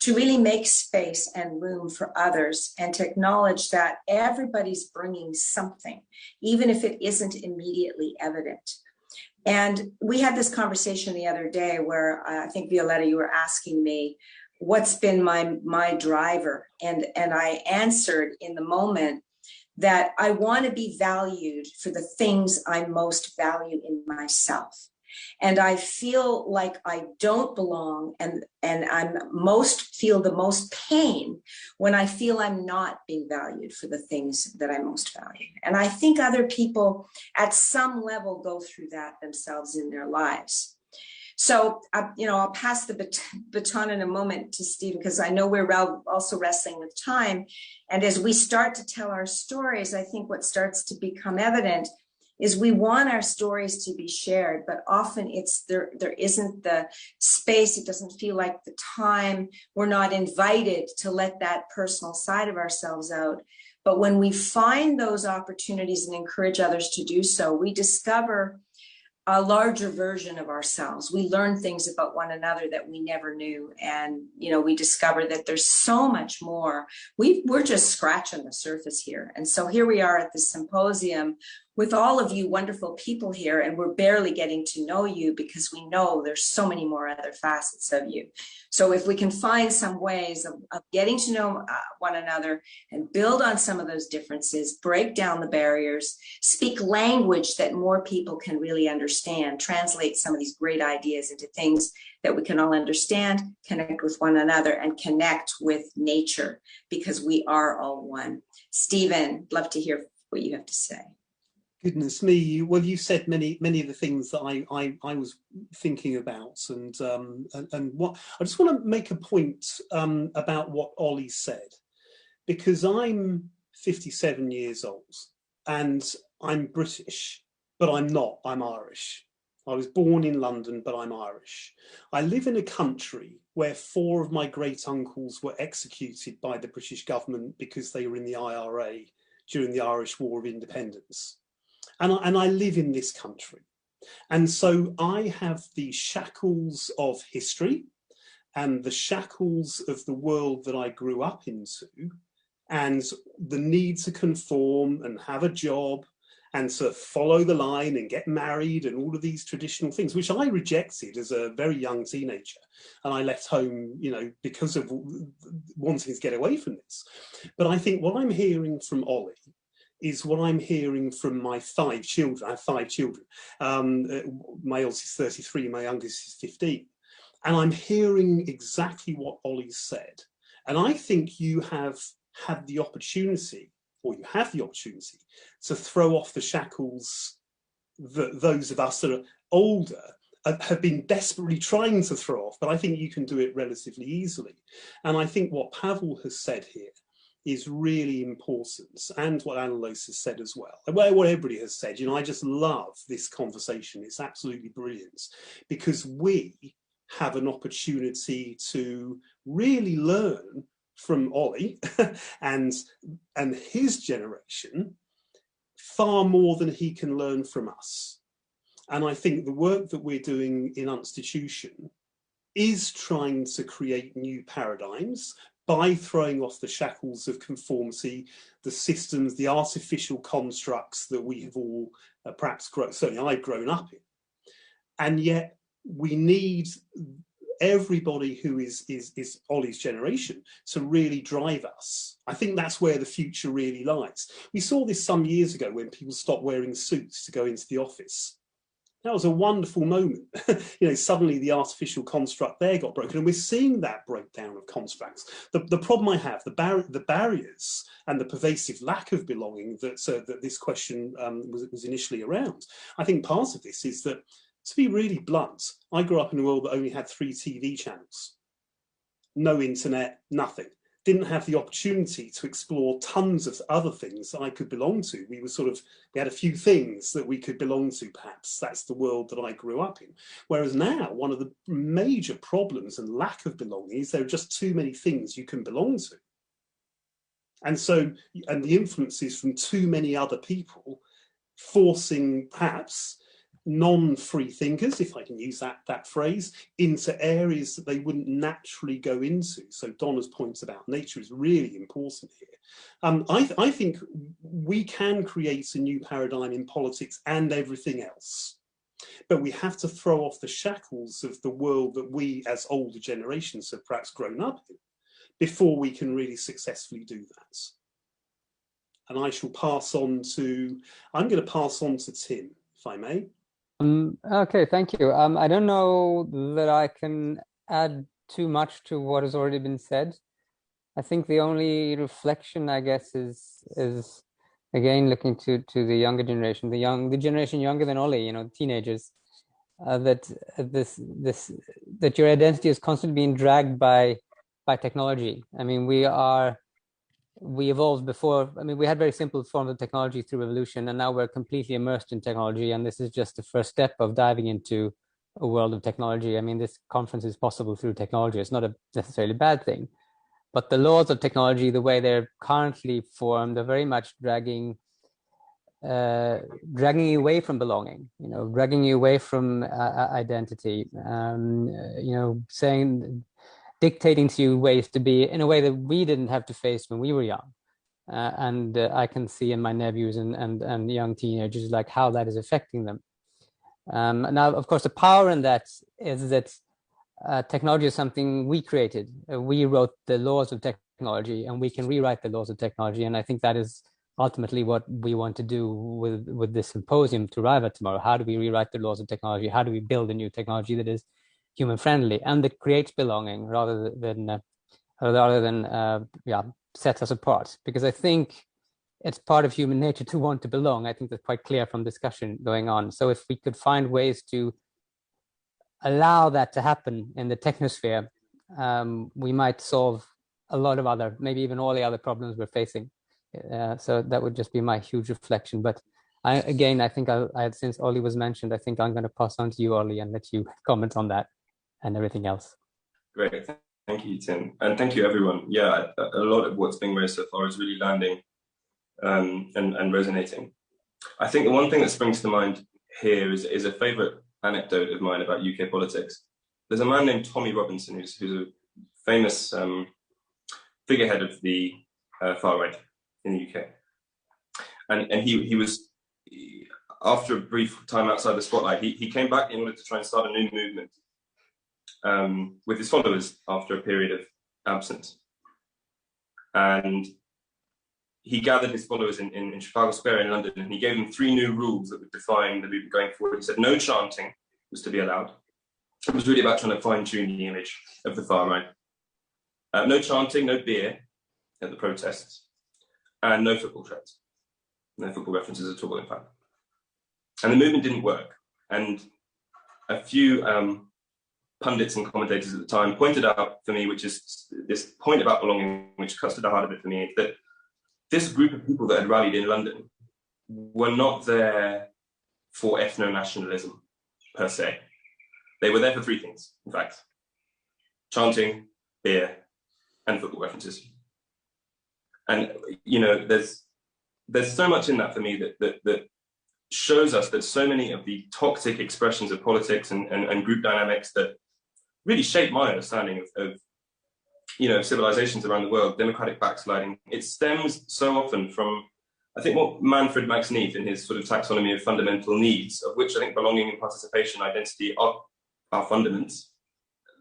To really make space and room for others, and to acknowledge that everybody's bringing something, even if it isn't immediately evident. And we had this conversation the other day where I think, Violetta, you were asking me, what's been my driver? And I answered in the moment that I want to be valued for the things I most value in myself. And I feel like I don't belong, and I'm feel the most pain when I feel I'm not being valued for the things that I most value. And I think other people at some level go through that themselves in their lives. So, I'll pass the baton in a moment to Stephen, because I know we're also wrestling with time. And as we start to tell our stories, I think what starts to become evident is we want our stories to be shared, but often there isn't the space. It doesn't feel like the time. We're not invited to let that personal side of ourselves out. But when we find those opportunities and encourage others to do so, we discover a larger version of ourselves. We learn things about one another that we never knew. And, we discover that there's so much more. We're just scratching the surface here. And so here we are at this symposium with all of you wonderful people here, and we're barely getting to know you because we know there's so many more other facets of you. So if we can find some ways of getting to know one another and build on some of those differences, break down the barriers, speak language that more people can really understand, translate some of these great ideas into things that we can all understand, connect with one another, and connect with nature, because we are all one. Stephen, love to hear what you have to say. Goodness me! Well, you said many of the things that I was thinking about, and what I just want to make a point about what Ollie said, because I'm 57 years old and I'm British, but I'm not. I'm Irish. I was born in London, but I'm Irish. I live in a country where 4 of my great uncles were executed by the British government because they were in the IRA during the Irish War of Independence. And I live in this country. And so I have the shackles of history and the shackles of the world that I grew up into, and the need to conform and have a job and to follow the line and get married and all of these traditional things, which I rejected as a very young teenager. And I left home, because of wanting to get away from this. But I think what I'm hearing from Ollie is what I'm hearing from my 5 children. I have 5 children. My oldest is 33, my youngest is 15. And I'm hearing exactly what Ollie said. And I think you have had the opportunity, or you have the opportunity, to throw off the shackles that those of us that are older have been desperately trying to throw off. But I think you can do it relatively easily. And I think what Pavel has said here is really important, and what Laszlo has said as well, and what everybody has said. I just love this conversation. It's absolutely brilliant, because we have an opportunity to really learn from Ollie and his generation far more than he can learn from us. And I think the work that we're doing in Untitled is trying to create new paradigms, by throwing off the shackles of conformity, the systems, the artificial constructs that we have all perhaps certainly I've grown up in. And yet we need everybody who is Ollie's generation to really drive us. I think that's where the future really lies. We saw this some years ago when people stopped wearing suits to go into the office. That was a wonderful moment. You know, suddenly the artificial construct there got broken, and we're seeing that breakdown of constructs. The problem I have, the barriers and the pervasive lack of belonging that this question was initially around. I think part of this is that, to be really blunt, I grew up in a world that only had 3 TV channels, no internet, nothing. Didn't have the opportunity to explore tons of other things that I could belong to. We had a few things that we could belong to, perhaps. That's the world that I grew up in. Whereas now, one of the major problems and lack of belonging is there are just too many things you can belong to. And so, and the influences from too many other people forcing perhaps non-free thinkers, if I can use that phrase, into areas that they wouldn't naturally go into. So Donna's point about nature is really important here. I think we can create a new paradigm in politics and everything else, but we have to throw off the shackles of the world that we as older generations have perhaps grown up in before we can really successfully do that. And I shall pass on to, I'm going to pass on to Tim, if I may. Okay, thank you. I don't know that I can add too much to what has already been said. I think the only reflection, I guess, is again looking to the younger generation, the generation younger than Ollie, you know, teenagers, that your identity is constantly being dragged by technology. I mean, we evolved before. I mean, we had very simple forms of technology through evolution, and now we're completely immersed in technology. And this is just the first step of diving into a world of technology. I mean, this conference is possible through technology. It's not a necessarily bad thing, but the laws of technology, the way they're currently formed, are very much dragging you away from belonging. You know, dragging you away from identity. You know, dictating to you ways to be in a way that we didn't have to face when we were young. And I can see in my nephews and young teenagers like how that is affecting them. Now, of course, the power in that is that technology is something we created. We wrote the laws of technology, and we can rewrite the laws of technology. And I think that is ultimately what we want to do with this symposium to arrive at tomorrow. How do we rewrite the laws of technology? How do we build a new technology that is human friendly and that creates belonging rather than sets us apart? Because I think it's part of human nature to want to belong. I think that's quite clear from discussion going on. So if we could find ways to allow that to happen in the technosphere, we might solve a lot of other, maybe even all the other problems we're facing. So that would just be my huge reflection. But I think since Ollie was mentioned, I think I'm going to pass on to you, Ollie, and let you comment on that and everything else. Great, thank you, Tim, and thank you, everyone. Yeah, a lot of what's being raised so far is really landing and resonating. I think the one thing that springs to mind here is a favourite anecdote of mine about UK politics. There's a man named Tommy Robinson who's a famous figurehead of the far right in the UK, and he was, after a brief time outside the spotlight, he came back in order to try and start a new movement with his followers after a period of absence. And he gathered his followers in Trafalgar Square in London, and he gave them 3 new rules that would define the movement going forward. He said no chanting was to be allowed. It was really about trying to fine-tune the image of the far right. No chanting, no beer at the protests, and no football threats. No football references at all, in fact. And the movement didn't work. And a few pundits and commentators at the time pointed out for me, which is this point about belonging, which cuts to the heart of it for me, that this group of people that had rallied in London were not there for ethno-nationalism per se. They were there for 3 things, in fact: chanting, beer, and football references. And you know, there's so much in that for me that shows us that so many of the toxic expressions of politics and group dynamics that really shape my understanding of civilizations around the world, democratic backsliding, it stems so often from, I think, what Manfred Max Neef in his sort of taxonomy of fundamental needs, of which I think belonging and participation, identity are fundaments,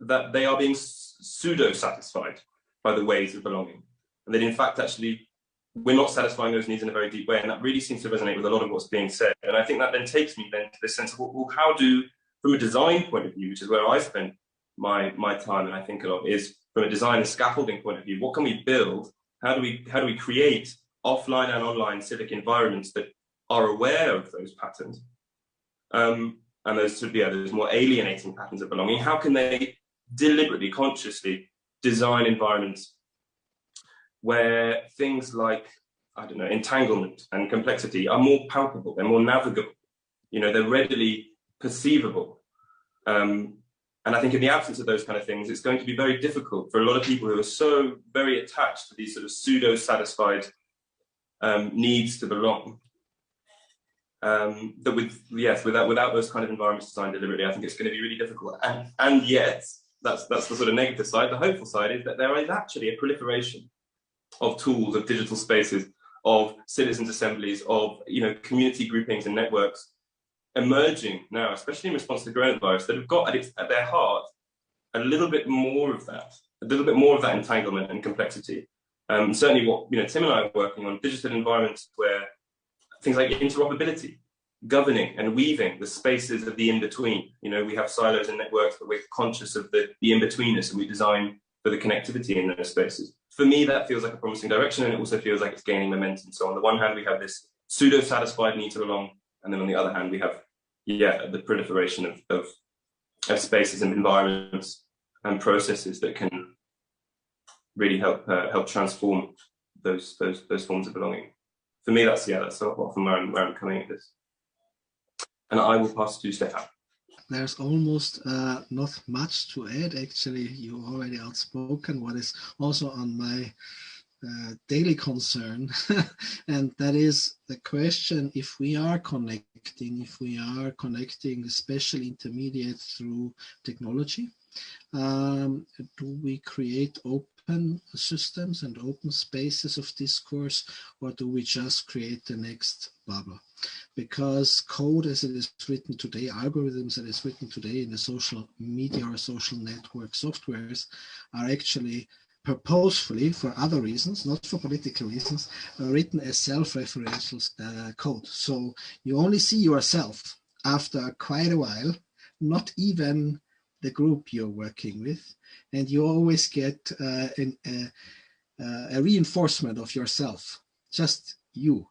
that they are being pseudo-satisfied by the ways of belonging. And that in fact, actually, we're not satisfying those needs in a very deep way. And that really seems to resonate with a lot of what's being said. And I think that then takes me then to this sense of, well, how do, from a design point of view, which is where I spend my time, and I think a lot, is from a design and scaffolding point of view, what can we build? How do we create offline and online civic environments that are aware of those patterns? And those sort of, those more alienating patterns of belonging. How can they deliberately, consciously design environments where things like, I don't know, entanglement and complexity are more palpable, they're more navigable, they're readily perceivable. And I think in the absence of those kind of things, it's going to be very difficult for a lot of people who are so very attached to these sort of pseudo-satisfied needs to belong. That without those kind of environments designed deliberately, I think it's going to be really difficult. And yet, that's the sort of negative side. The hopeful side is that there is actually a proliferation of tools, of digital spaces, of citizens' assemblies, of community groupings and networks emerging now, especially in response to the coronavirus, that have got at their heart a little bit more of that entanglement and complexity. Certainly what Tim and I are working on, digital environments where things like interoperability, governing and weaving the spaces of the in-between. We have silos and networks, but we're conscious of the in-betweenness, and we design for the connectivity in those spaces. For me, that feels like a promising direction, and it also feels like it's gaining momentum. So on the one hand, we have this pseudo-satisfied need to belong, and then on the other hand, we have, the proliferation of spaces and environments and processes that can really help transform those forms of belonging. For me, that's often where I'm coming at this. And I will pass to Stefan. There's almost not much to add, actually. You already outspoken what is also on my daily concern, and that is the question, if we are connecting, especially intermediate through technology, do we create open systems and open spaces of discourse, or do we just create the next bubble? Because code as it is written today, algorithms that is written today in the social media or social network softwares are actually purposefully, for other reasons, not for political reasons, written as self-referential code. So you only see yourself after quite a while, not even the group you're working with, and you always get a reinforcement of yourself, just you,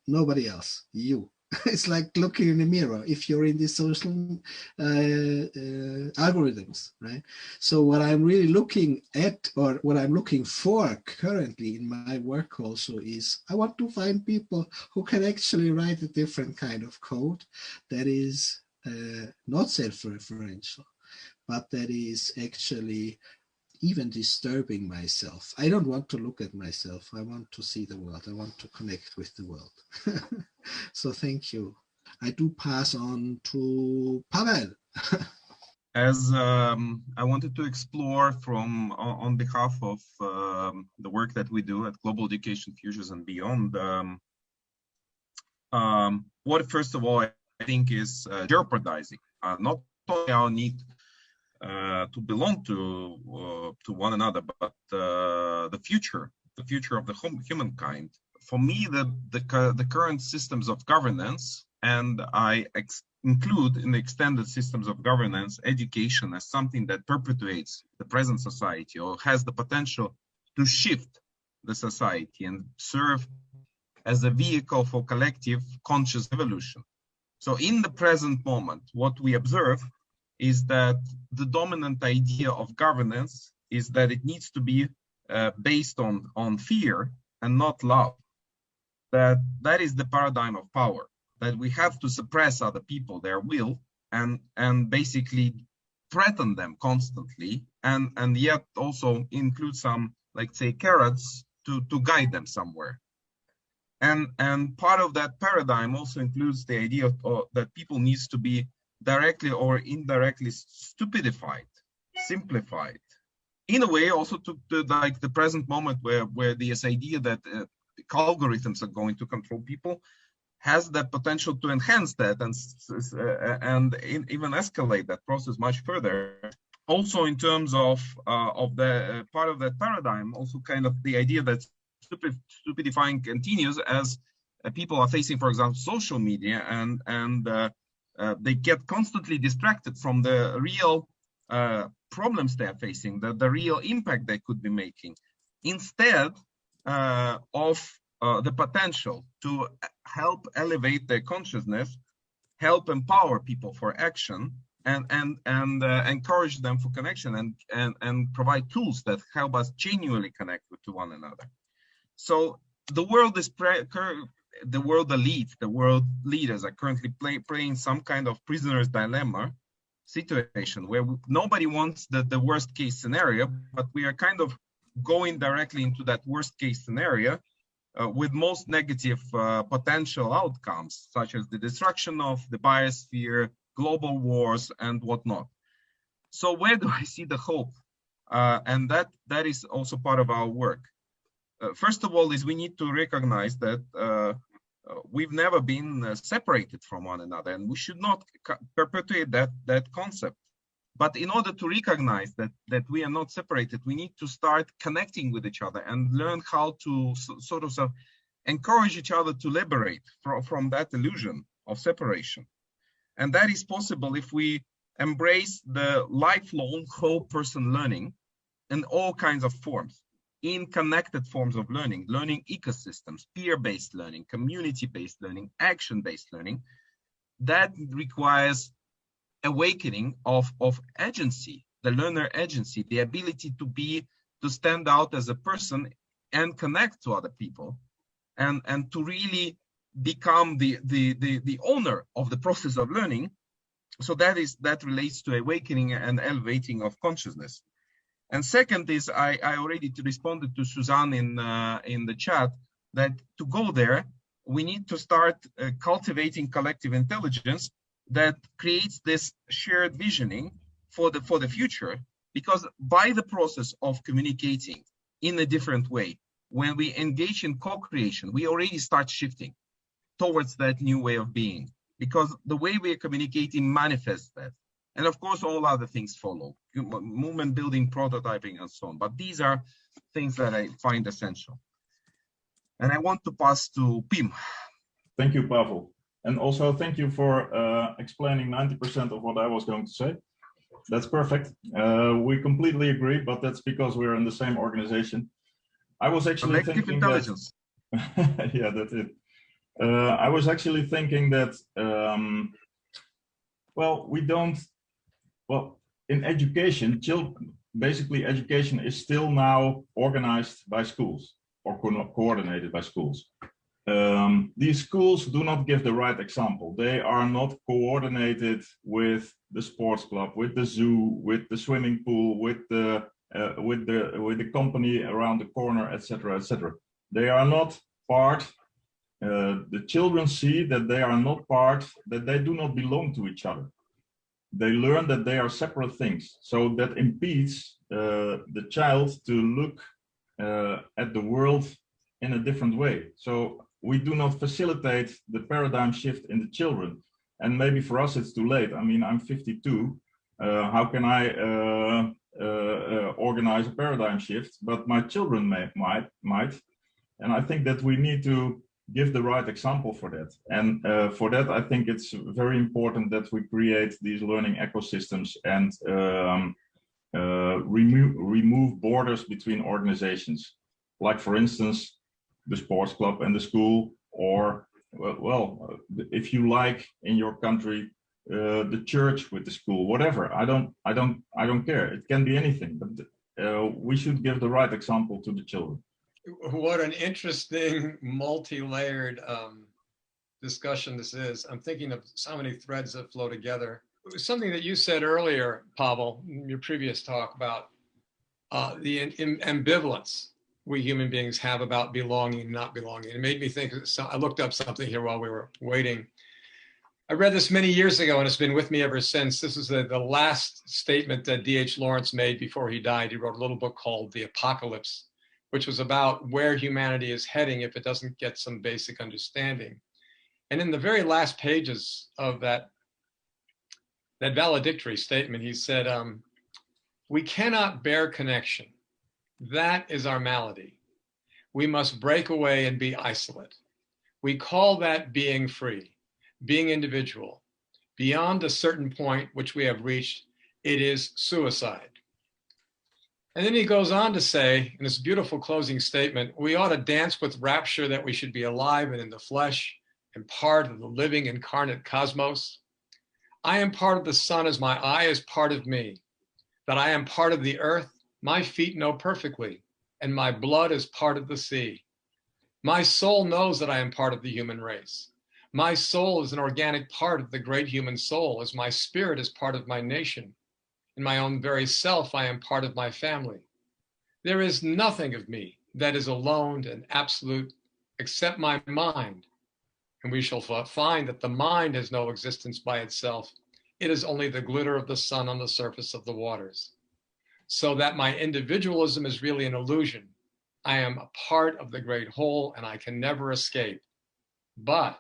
nobody else, you. It's like looking in the mirror if you're in these social algorithms, right? So what I'm really looking at, or what I'm looking for currently in my work also, is I want to find people who can actually write a different kind of code that is not self-referential, but that is actually even disturbing myself. I don't want to look at myself. I want to see the world. I want to connect with the world. So thank you. I do pass on to Pavel. As I wanted to explore on behalf of the work that we do at Global Education Futures and Beyond, what first of all I think is jeopardizing not only our need to belong to one another, but the future of the humankind. For me, the current systems of governance, and I include in the extended systems of governance education as something that perpetuates the present society or has the potential to shift the society and serve as a vehicle for collective conscious evolution. So in the present moment, what we observe is that the dominant idea of governance is that it needs to be based on fear and not love. That is the paradigm of power, that we have to suppress other people, their will, and basically threaten them constantly, and yet also include some, like say, carrots to guide them somewhere. And part of that paradigm also includes the idea that people needs to be directly or indirectly stupidified, simplified, in a way also took the present moment where this idea that algorithms are going to control people has the potential to enhance that and even escalate that process much further. Also, in terms of the part of that paradigm, also kind of the idea that stupidifying continues as people are facing, for example, social media, and they get constantly distracted from the real problems they are facing, the real impact they could be making, instead of the potential to help elevate their consciousness, help empower people for action, and encourage them for connection, and provide tools that help us genuinely connect to one another. So the world is the world elite, the world leaders are currently playing some kind of prisoner's dilemma situation where nobody wants the worst case scenario, but we are kind of going directly into that worst case scenario with most negative potential outcomes, such as the destruction of the biosphere, global wars, and whatnot. So where do I see the hope? And that is also part of our work. First of all, is we need to recognize that we've never been separated from one another, and we should not perpetuate that concept. But in order to recognize that we are not separated, we need to start connecting with each other and learn how to sort of encourage each other to liberate from that illusion of separation. And that is possible if we embrace the lifelong whole person learning in all kinds of forms, in connected forms of learning ecosystems, peer-based learning, community-based learning, action-based learning. That requires awakening of agency, the learner agency, the ability to stand out as a person and connect to other people, and to really become the owner of the process of learning. So that relates to awakening and elevating of consciousness. And second is, I already responded to Suzanne in the chat, that to go there, we need to start cultivating collective intelligence that creates this shared visioning for the future. Because by the process of communicating in a different way, when we engage in co-creation, we already start shifting towards that new way of being, because the way we are communicating manifests that. And of course, all other things follow, movement building, prototyping, and so on. But these are things that I find essential. And I want to pass to Pim. Thank you, Pavel. And also thank you for explaining 90% of what I was going to say. That's perfect. We completely agree, but that's because we're in the same organization. I was actually thinking intelligence. That, yeah, that's it. I was actually thinking that, in education, basically education is still now organized by schools or coordinated by schools. These schools do not give the right example. They are not coordinated with the sports club, with the zoo, with the swimming pool, with the company around the corner, etc., etc. They are not part. The children see that they are not part, that they do not belong to each other. They learn that they are separate things. So that impedes the child to look at the world in a different way. So we do not facilitate the paradigm shift in the children. And maybe for us it's too late. I mean, I'm 52. How can I organize a paradigm shift? But my children might. And I think that we need to give the right example for that. And for that, I think it's very important that we create these learning ecosystems and remove borders between organizations. Like, for instance, the sports club and the school, or if you like, in your country, the church with the school, whatever. I don't care. It can be anything, but we should give the right example to the children. What an interesting, multi-layered discussion this is. I'm thinking of so many threads that flow together. It was something that you said earlier, Pavel, in your previous talk about the ambivalence we human beings have about belonging and not belonging. It made me think, I looked up something here while we were waiting. I read this many years ago and it's been with me ever since. This is the last statement that D.H. Lawrence made before he died. He wrote a little book called The Apocalypse, which was about where humanity is heading if it doesn't get some basic understanding. And in the very last pages of that valedictory statement, he said, we cannot bear connection. That is our malady. We must break away and be isolate. We call that being free, being individual. Beyond a certain point which we have reached, it is suicide. And then he goes on to say, in this beautiful closing statement, we ought to dance with rapture that we should be alive and in the flesh and part of the living incarnate cosmos. I am part of the sun as my eye is part of me, that I am part of the earth, my feet know perfectly, and my blood is part of the sea. My soul knows that I am part of the human race. My soul is an organic part of the great human soul, as my spirit is part of my nation. In my own very self, I am part of my family. There is nothing of me that is alone and absolute except my mind. And we shall find that the mind has no existence by itself. It is only the glitter of the sun on the surface of the waters. So that my individualism is really an illusion. I am a part of the great whole and I can never escape. But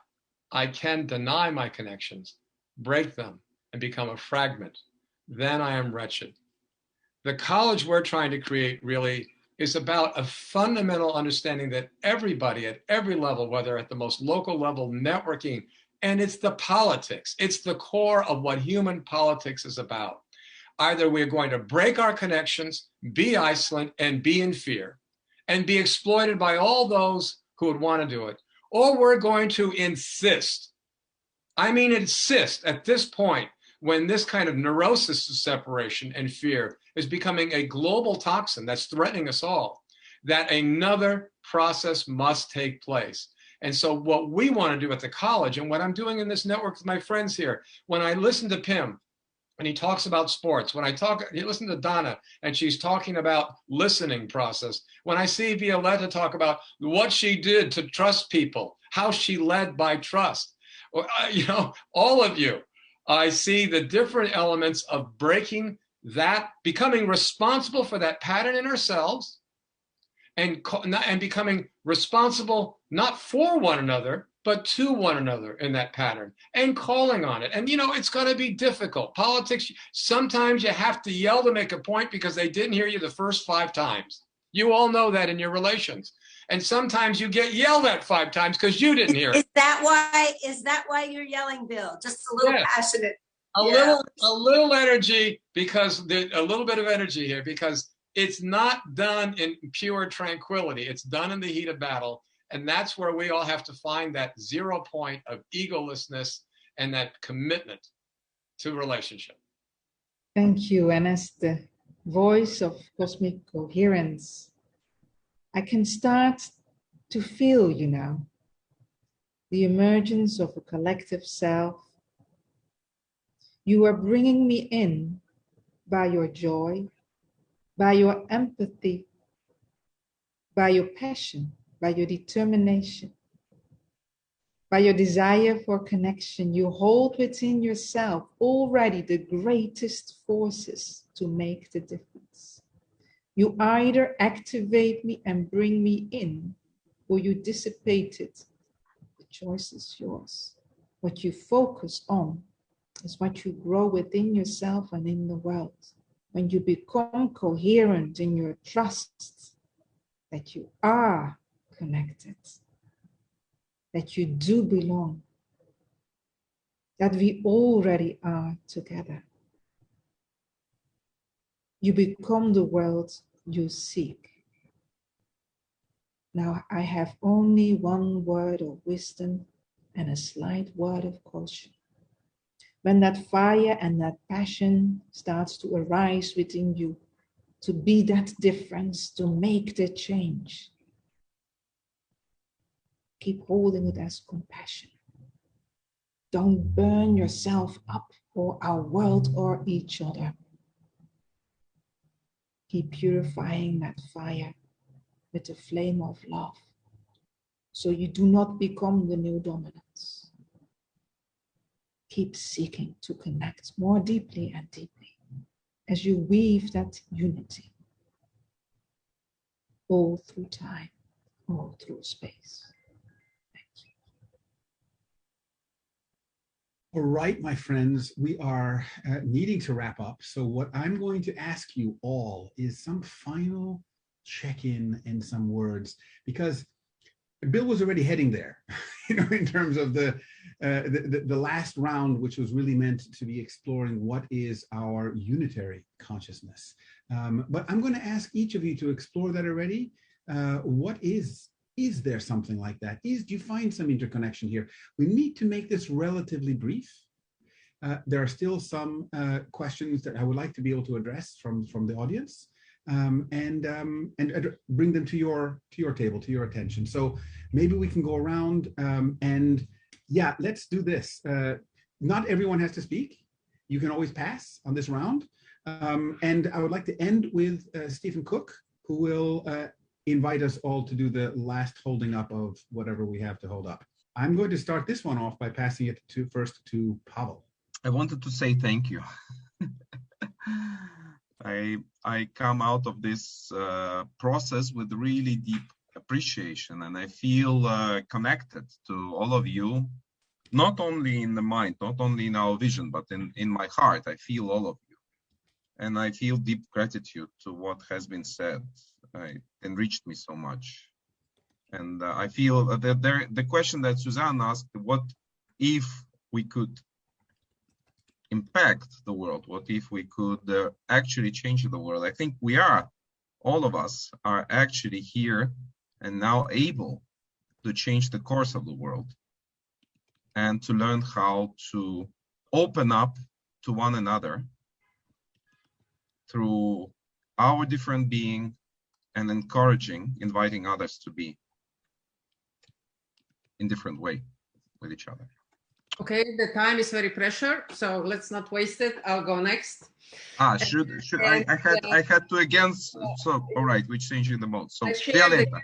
I can deny my connections, break them, and become a fragment. Then I am wretched. The college we're trying to create really is about a fundamental understanding that everybody at every level, whether at the most local level, networking, and it's the politics, it's the core of what human politics is about. Either we're going to break our connections, be isolate, and be in fear, and be exploited by all those who would want to do it, or we're going to insist. I mean, insist at this point, when this kind of neurosis of separation and fear is becoming a global toxin that's threatening us all, that another process must take place. And so what we want to do at the college, and what I'm doing in this network with my friends here, when I listen to Pim, and he talks about sports, when you listen to Donna, and she's talking about listening process, when I see Violetta talk about what she did to trust people, how she led by trust, all of you, I see the different elements of breaking that, becoming responsible for that pattern in ourselves, and becoming responsible not for one another, but to one another in that pattern, and calling on it. And it's going to be difficult. Politics, sometimes you have to yell to make a point because they didn't hear you the first 5 times. You all know that in your relations. And sometimes you get yelled at 5 times because you didn't hear it. Is that why you're yelling, Bill? Just a little passionate. A little energy, because a little bit of energy here, because it's not done in pure tranquility. It's done in the heat of battle. And that's where we all have to find that 0 point of egolessness and that commitment to relationship. Thank you. And as the voice of cosmic coherence, I can start to feel, the emergence of a collective self. You are bringing me in by your joy, by your empathy, by your passion, by your determination, by your desire for connection. You hold within yourself already the greatest forces to make the difference. You either activate me and bring me in, or you dissipate it. The choice is yours. What you focus on is what you grow within yourself and in the world. When you become coherent in your trust that you are connected, that you do belong, that we already are together, you become the world you seek. Now, I have only one word of wisdom and a slight word of caution. When that fire and that passion starts to arise within you, to be that difference, to make the change, keep holding it as compassion. Don't burn yourself up or our world or each other. Keep purifying that fire with the flame of love, so you do not become the new dominance. keep seeking to connect more deeply and deeply as you weave that unity all through time, all through space. All right, my friends, we are needing to wrap up. So what I'm going to ask you all is some final check-in and some words, because Bill was already heading there, in terms of the last round, which was really meant to be exploring what is our unitary consciousness. But I'm going to ask each of you to explore that already. What is there something like that? Do you find some interconnection here? We need to make this relatively brief. There are still some questions that I would like to be able to address from the audience, and bring them to your table, to your attention. So maybe we can go around, and yeah, let's do this. Not everyone has to speak. You can always pass on this round. And I would like to end with Stephen Cook, who will invite us all to do the last holding up of whatever we have to hold up. I'm going to start this one off by passing it first to Pavel. I wanted to say thank you. I come out of this process with really deep appreciation, and I feel connected to all of you, not only in the mind, not only in our vision, but in my heart. I feel all of you, and I feel deep gratitude to what has been said. It enriched me so much. And I feel that the question that Suzanne asked, what if we could impact the world? What if we could actually change the world? I think all of us are actually here and now able to change the course of the world and to learn how to open up to one another through our different being and inviting others to be in different way with each other. Okay, the time is very precious, so let's not waste it. I'll go next. I had to again. So all right, we're changing the mode. So Violeta,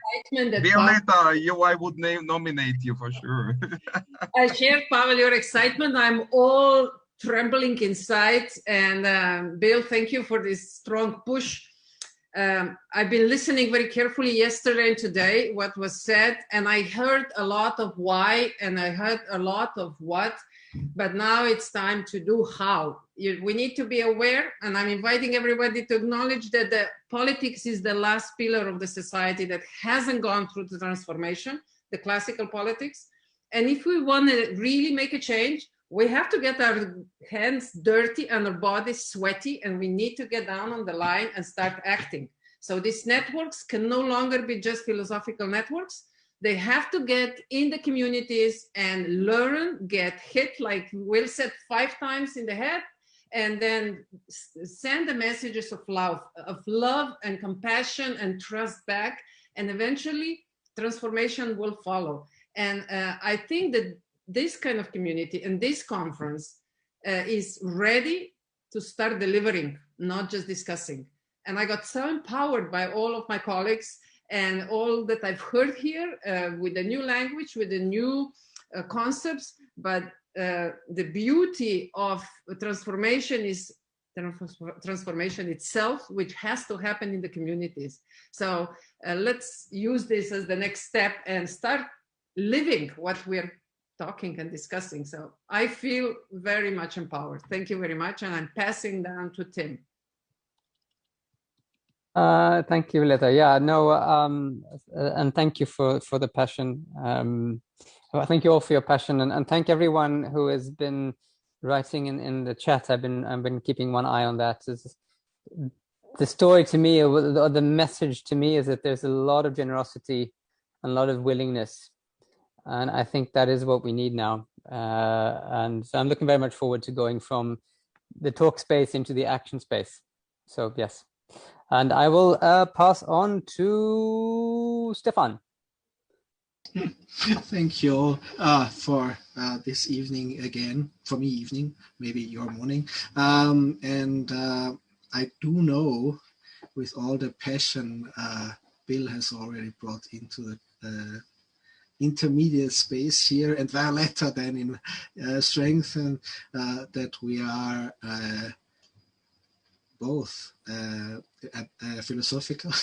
I would nominate you for sure. I share, Pavel, your excitement. I'm all trembling inside, and Bill, thank you for this strong push. I've been listening very carefully yesterday and today, what was said, and I heard a lot of why, and I heard a lot of what, but now it's time to do how. We need to be aware, and I'm inviting everybody to acknowledge that the politics is the last pillar of the society that hasn't gone through the transformation, the classical politics. And if we want to really make a change, we have to get our hands dirty and our bodies sweaty, and we need to get down on the line and start acting. So these networks can no longer be just philosophical networks. They have to get in the communities and learn, get hit, like Will said, 5 times in the head, and then send the messages of love and compassion and trust back, and eventually transformation will follow. And I think that this kind of community and this conference is ready to start delivering, not just discussing. And I got so empowered by all of my colleagues and all that I've heard here with the new language, with the new concepts. But the beauty of transformation is transformation itself, which has to happen in the communities. So let's use this as the next step and start living what we're talking and discussing. So I feel very much empowered. Thank you very much. And I'm passing down to Tim. Thank you, Violeta. Yeah, no, and thank you for the passion. Thank you all for your passion, and thank everyone who has been writing in the chat. I've been keeping one eye on that. The story to me, or the message to me, is that there's a lot of generosity and a lot of willingness. And I think that is what we need now. And so I'm looking very much forward to going from the talk space into the action space. So yes. And I will pass on to Stefan. Thank you all for this evening again. For me, evening, maybe your morning. And I do know, with all the passion Bill has already brought into intermediate space here, and Violetta then in strengthen that we are both philosophical,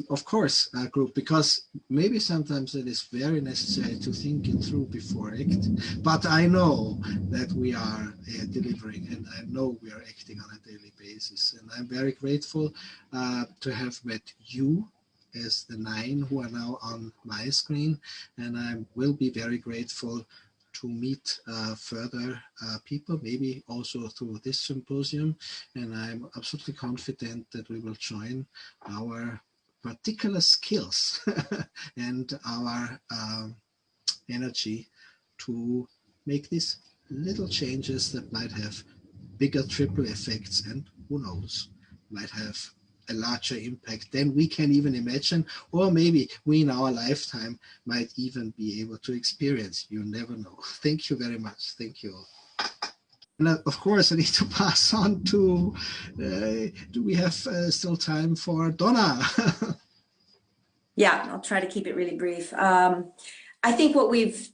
of course, group, because maybe sometimes it is very necessary to think it through before act. But I know that we are delivering, and I know we are acting on a daily basis. And I'm very grateful to have met you as the 9 who are now on my screen, and I will be very grateful to meet further people, maybe also through this symposium. And I'm absolutely confident that we will join our particular skills and our energy to make these little changes that might have bigger triple effects, and who knows, might have a larger impact than we can even imagine, or maybe we in our lifetime might even be able to experience. You never know. Thank you very much. Thank you all. And of course, I need to pass on to, do we have still time for Donna? Yeah, I'll try to keep it really brief. I think what we've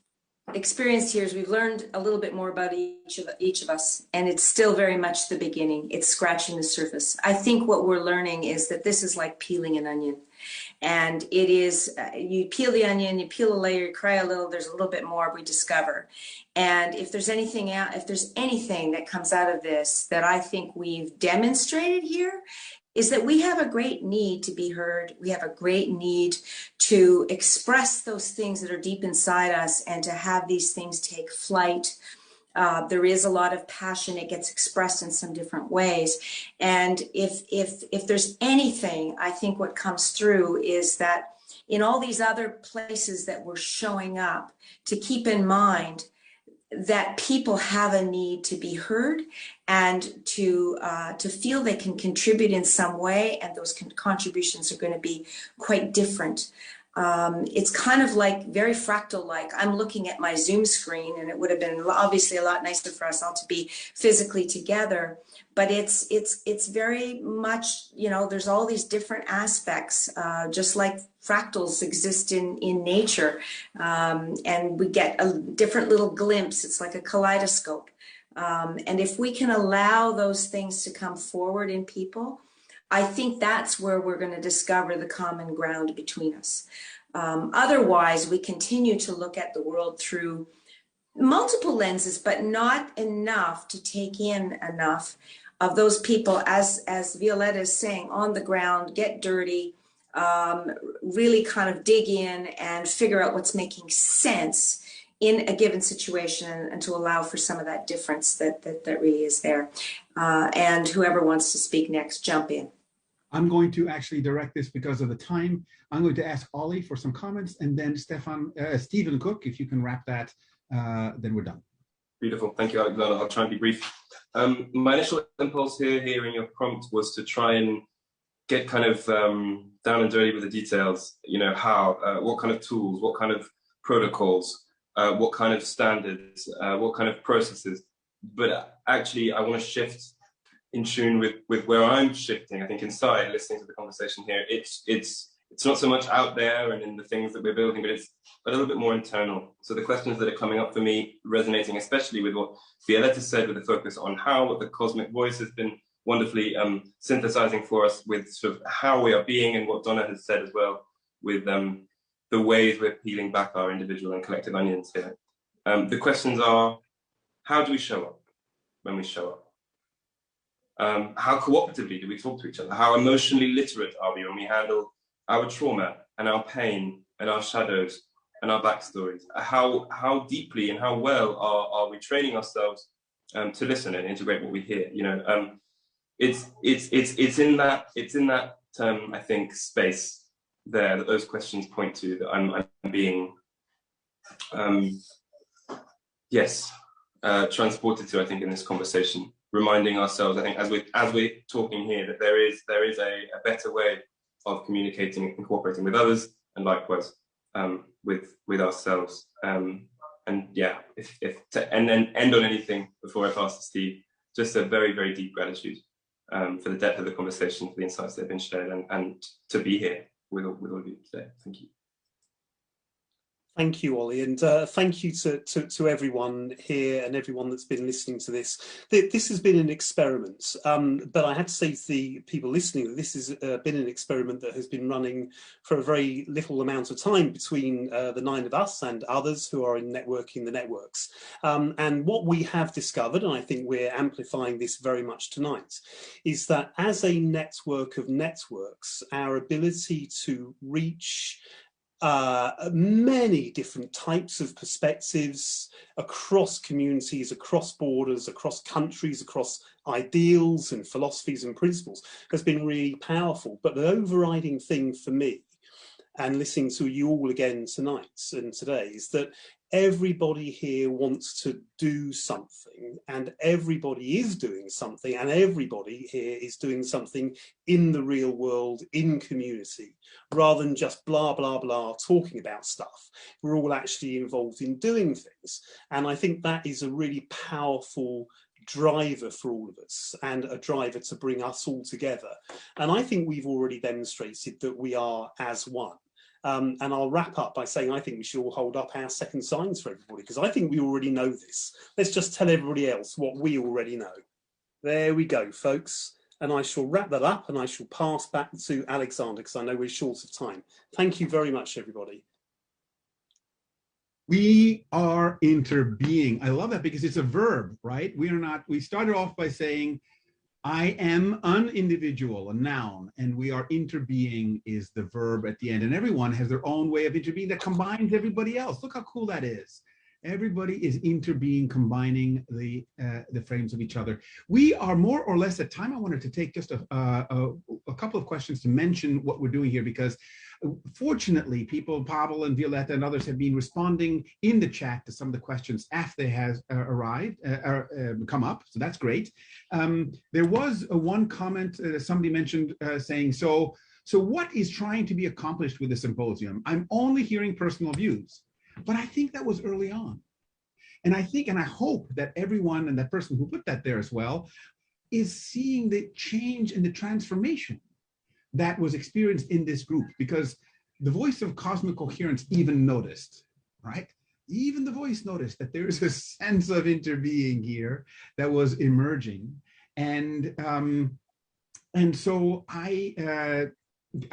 experienced here is we've learned a little bit more about each of us, and it's still very much the beginning. It's scratching the surface. I think what we're learning is that this is like peeling an onion, and it is, you peel the onion, you peel a layer, you cry a little, there's a little bit more we discover. And if there's anything that comes out of this that I think we've demonstrated here, is that we have a great need to be heard. We have a great need to express those things that are deep inside us and to have these things take flight. There is a lot of passion. It gets expressed in some different ways. And if there's anything, I think what comes through is that in all these other places that we're showing up, to keep in mind that people have a need to be heard and to feel they can contribute in some way, and those contributions are going to be quite different. It's kind of like very fractal-like. I'm looking at my Zoom screen, and it would have been obviously a lot nicer for us all to be physically together. But it's very much, you know, there's all these different aspects, just like fractals exist in nature, and we get a different little glimpse. It's like a kaleidoscope. And if we can allow those things to come forward in people, I think that's where we're going to discover the common ground between us. Otherwise, we continue to look at the world through multiple lenses, but not enough to take in enough of those people, as Violetta is saying, on the ground, get dirty, really kind of dig in and figure out what's making sense in a given situation, and to allow for some of that difference that really is there. And whoever wants to speak next, jump in. I'm going to actually direct this because of the time. I'm going to ask Ollie for some comments, and then Stephen Cook, if you can wrap that, then we're done. Beautiful. Thank you, Alexander. I'll try and be brief. My initial impulse here, hearing your prompt, was to try and get kind of down and dirty with the details. You know, how, what kind of tools, what kind of protocols, what kind of standards, what kind of processes. But actually, I want to shift in tune with where I'm shifting. I think inside, listening to the conversation here, it's not so much out there and in the things that we're building, but it's a little bit more internal. So the questions that are coming up for me, resonating especially with what Violetta said, with the focus on how, what the cosmic voice has been wonderfully synthesizing for us, with sort of how we are being, and what Donna has said as well, with the ways we're peeling back our individual and collective onions here. The questions are, how do we show up when we show up? How cooperatively do we talk to each other? How emotionally literate are we when we handle our trauma and our pain and our shadows and our backstories? How deeply and how well are we training ourselves to listen and integrate what we hear? You know, it's in that I think space there that those questions point to, that I'm being transported to, I think, in this conversation, reminding ourselves, I think, as we're talking here, that there is a better way of communicating and cooperating with others, and likewise with ourselves. And yeah, and then end on anything before I pass to Steve, just a very, very deep gratitude for the depth of the conversation, for the insights that have been shared, and to be here with all of you today. Thank you. Thank you, Ollie, and thank you to everyone here and everyone that's been listening to this. This has been an experiment, but I have to say to the people listening that this has been an experiment that has been running for a very little amount of time between the 9 of us and others who are in networking the networks. And what we have discovered, and I think we're amplifying this very much tonight, is that as a network of networks, our ability to reach many different types of perspectives across communities, across borders, across countries, across ideals and philosophies and principles has been really powerful. But the overriding thing for me, and listening to you all again tonight and today, is that everybody here wants to do something, and everybody is doing something, and everybody here is doing something in the real world, in community, rather than just blah, blah, blah, talking about stuff. We're all actually involved in doing things. And I think that is a really powerful driver for all of us, and a driver to bring us all together. And I think we've already demonstrated that we are as one. And I'll wrap up by saying I think we should all hold up our second signs for everybody, because I think we already know this. Let's just tell everybody else what we already know. There we go, folks. And I shall wrap that up, and I shall pass back to Alexander, because I know we're short of time. Thank you very much, everybody. We are interbeing. I love that, because it's a verb, right? We started off by saying, I am an individual, a noun, and we are interbeing is the verb at the end. And everyone has their own way of interbeing that combines everybody else. Look how cool that is. Everybody is interbeing, combining the frames of each other. We are more or less at time. I wanted to take just a couple of questions to mention what we're doing here, because fortunately, people, Pavel and Violetta and others, have been responding in the chat to some of the questions after they have come up. So that's great. There was one comment somebody mentioned saying, so what is trying to be accomplished with the symposium? I'm only hearing personal views. But I think that was early on. And I think, and I hope that everyone, and that person who put that there as well, is seeing the change and the transformation that was experienced in this group, because the voice of cosmic coherence even noticed, right? Even the voice noticed that there is a sense of interbeing here that was emerging. And so I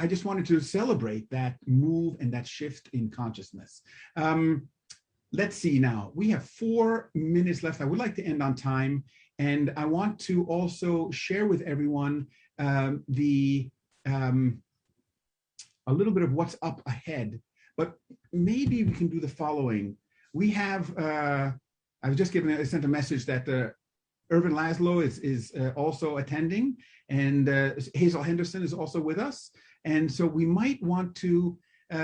just wanted to celebrate that move and that shift in consciousness. Let's see now. We have 4 minutes left. I would like to end on time. And I want to also share with everyone a little bit of what's up ahead. But maybe we can do the following. We have, I was just sent a message that Irvin Laszlo is also attending, and Hazel Henderson is also with us. And so we might want to,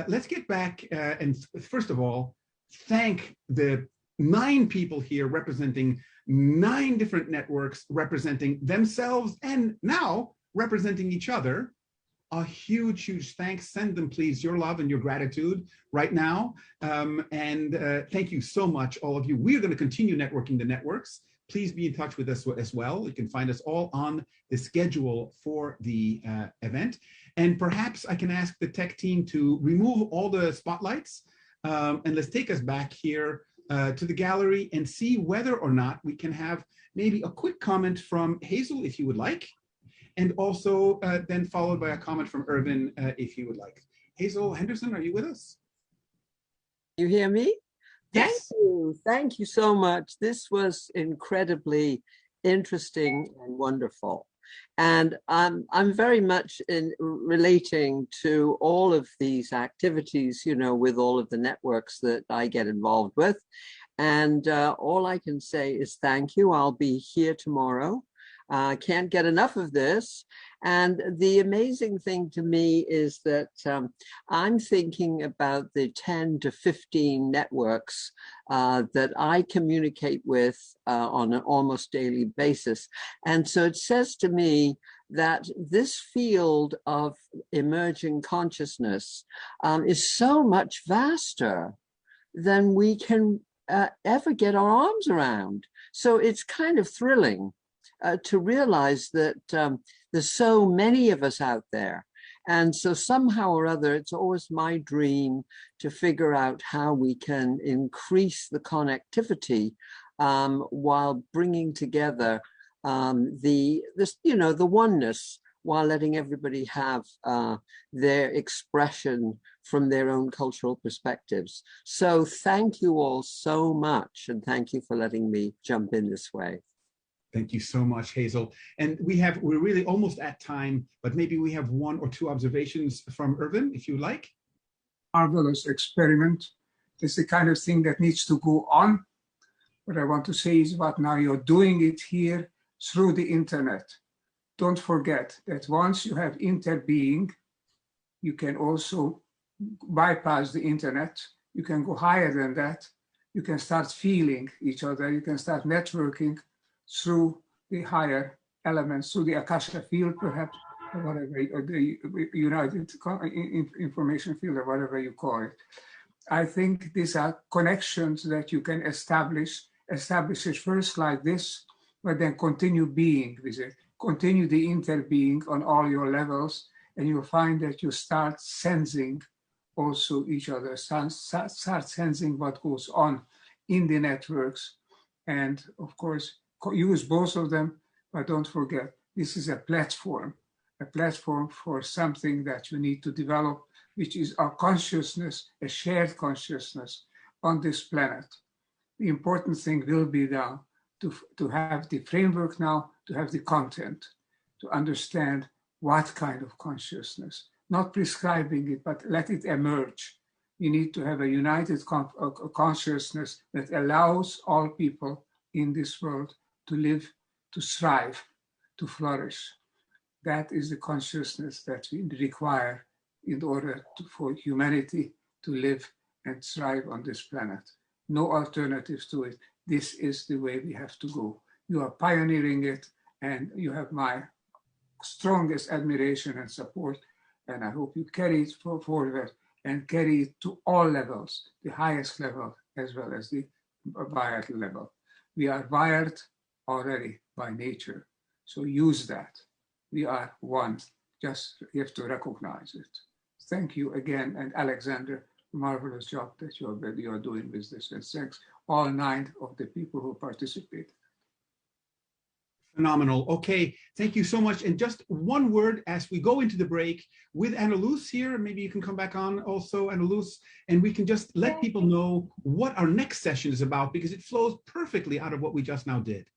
let's get back and first of all, thank the 9 people here representing 9 different networks, representing themselves and now representing each other. A huge, huge thanks. Send them, please, your love and your gratitude right now. Thank you so much, all of you. We're going to continue networking the networks. Please be in touch with us as well. You can find us all on the schedule for the event. And perhaps I can ask the tech team to remove all the spotlights and let's take us back here to the gallery and see whether or not we can have maybe a quick comment from Hazel, if you would like, and also then followed by a comment from Irvin, if you would like. Hazel Henderson, are you with us? You hear me? Yes. Thank you so much. This was incredibly interesting and wonderful. And I'm very much relating to all of these activities, you know, with all of the networks that I get involved with. And all I can say is thank you. I'll be here tomorrow. Can't get enough of this. And the amazing thing to me is that I'm thinking about the 10 to 15 networks that I communicate with on an almost daily basis. And so it says to me that this field of emerging consciousness is so much vaster than we can ever get our arms around. So it's kind of thrilling to realize that there's so many of us out there, And so somehow or other, it's always my dream to figure out how we can increase the connectivity while bringing together the oneness, while letting everybody have their expression from their own cultural perspectives. So thank you all so much, and thank you for letting me jump in this way. Thank you so much, Hazel. And we're really almost at time, but maybe we have one or two observations from Irvin, if you like. Marvelous experiment. It's the kind of thing that needs to go on. What I want to say is about now you're doing it here through the internet. Don't forget that once you have interbeing, you can also bypass the internet. You can go higher than that. You can start feeling each other. You can start networking through the higher elements, through the Akasha field, perhaps, or whatever, or the United Information Field, or whatever you call it. I think these are connections that you can establish it first like this, but then continue being with it. Continue the interbeing on all your levels, and you'll find that you start sensing also each other, start sensing what goes on in the networks. And of course, use both of them, but don't forget, this is a platform for something that you need to develop, which is our consciousness, a shared consciousness on this planet. The important thing will be now to have the framework now, to have the content, to understand what kind of consciousness, not prescribing it, but let it emerge. You need to have a united consciousness that allows all people in this world to live, to thrive, to flourish. That is the consciousness that we require in order for humanity to live and thrive on this planet. No alternatives to it. This is the way we have to go. You are pioneering it, and you have my strongest admiration and support, and I hope you carry it forward and carry it to all levels, the highest level as well as the varietal level. We are wired already by nature, so use that. We are one, just you have to recognize it. Thank you again, and Alexander, marvelous job that you are doing with this, and thanks all 9 of the people who participated. Phenomenal. Okay, thank you so much. And just one word as we go into the break with Anna-Luz here, maybe you can come back on also, Anna-Luz, and we can just let people know what our next session is about, because it flows perfectly out of what we just now did.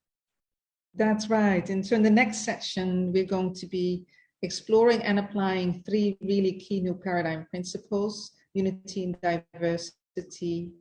That's right. And so in the next section, we're going to be exploring and applying 3 really key new paradigm principles: unity and diversity,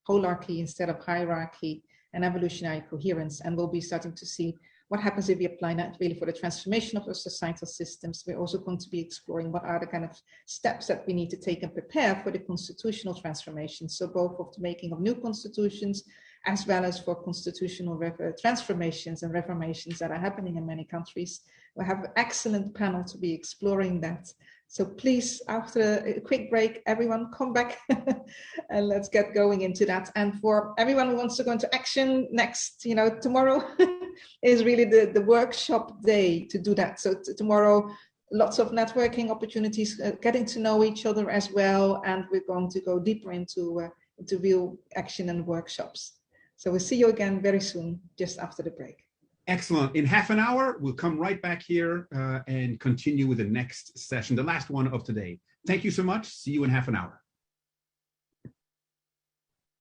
holarchy instead of hierarchy, and evolutionary coherence. And we'll be starting to see what happens if we apply that really for the transformation of our societal systems. We're also going to be exploring what are the kind of steps that we need to take and prepare for the constitutional transformation. So both of the making of new constitutions, as well as for constitutional transformations and reformations that are happening in many countries. We'll have an excellent panel to be exploring that. So please, after a quick break, everyone come back and let's get going into that. And for everyone who wants to go into action next, tomorrow is really the workshop day to do that. So tomorrow, lots of networking opportunities, getting to know each other as well. And we're going to go deeper into real action and workshops. So we'll see you again very soon, just after the break. Excellent. In half an hour, we'll come right back here and continue with the next session, the last one of today. Thank you so much. See you in half an hour.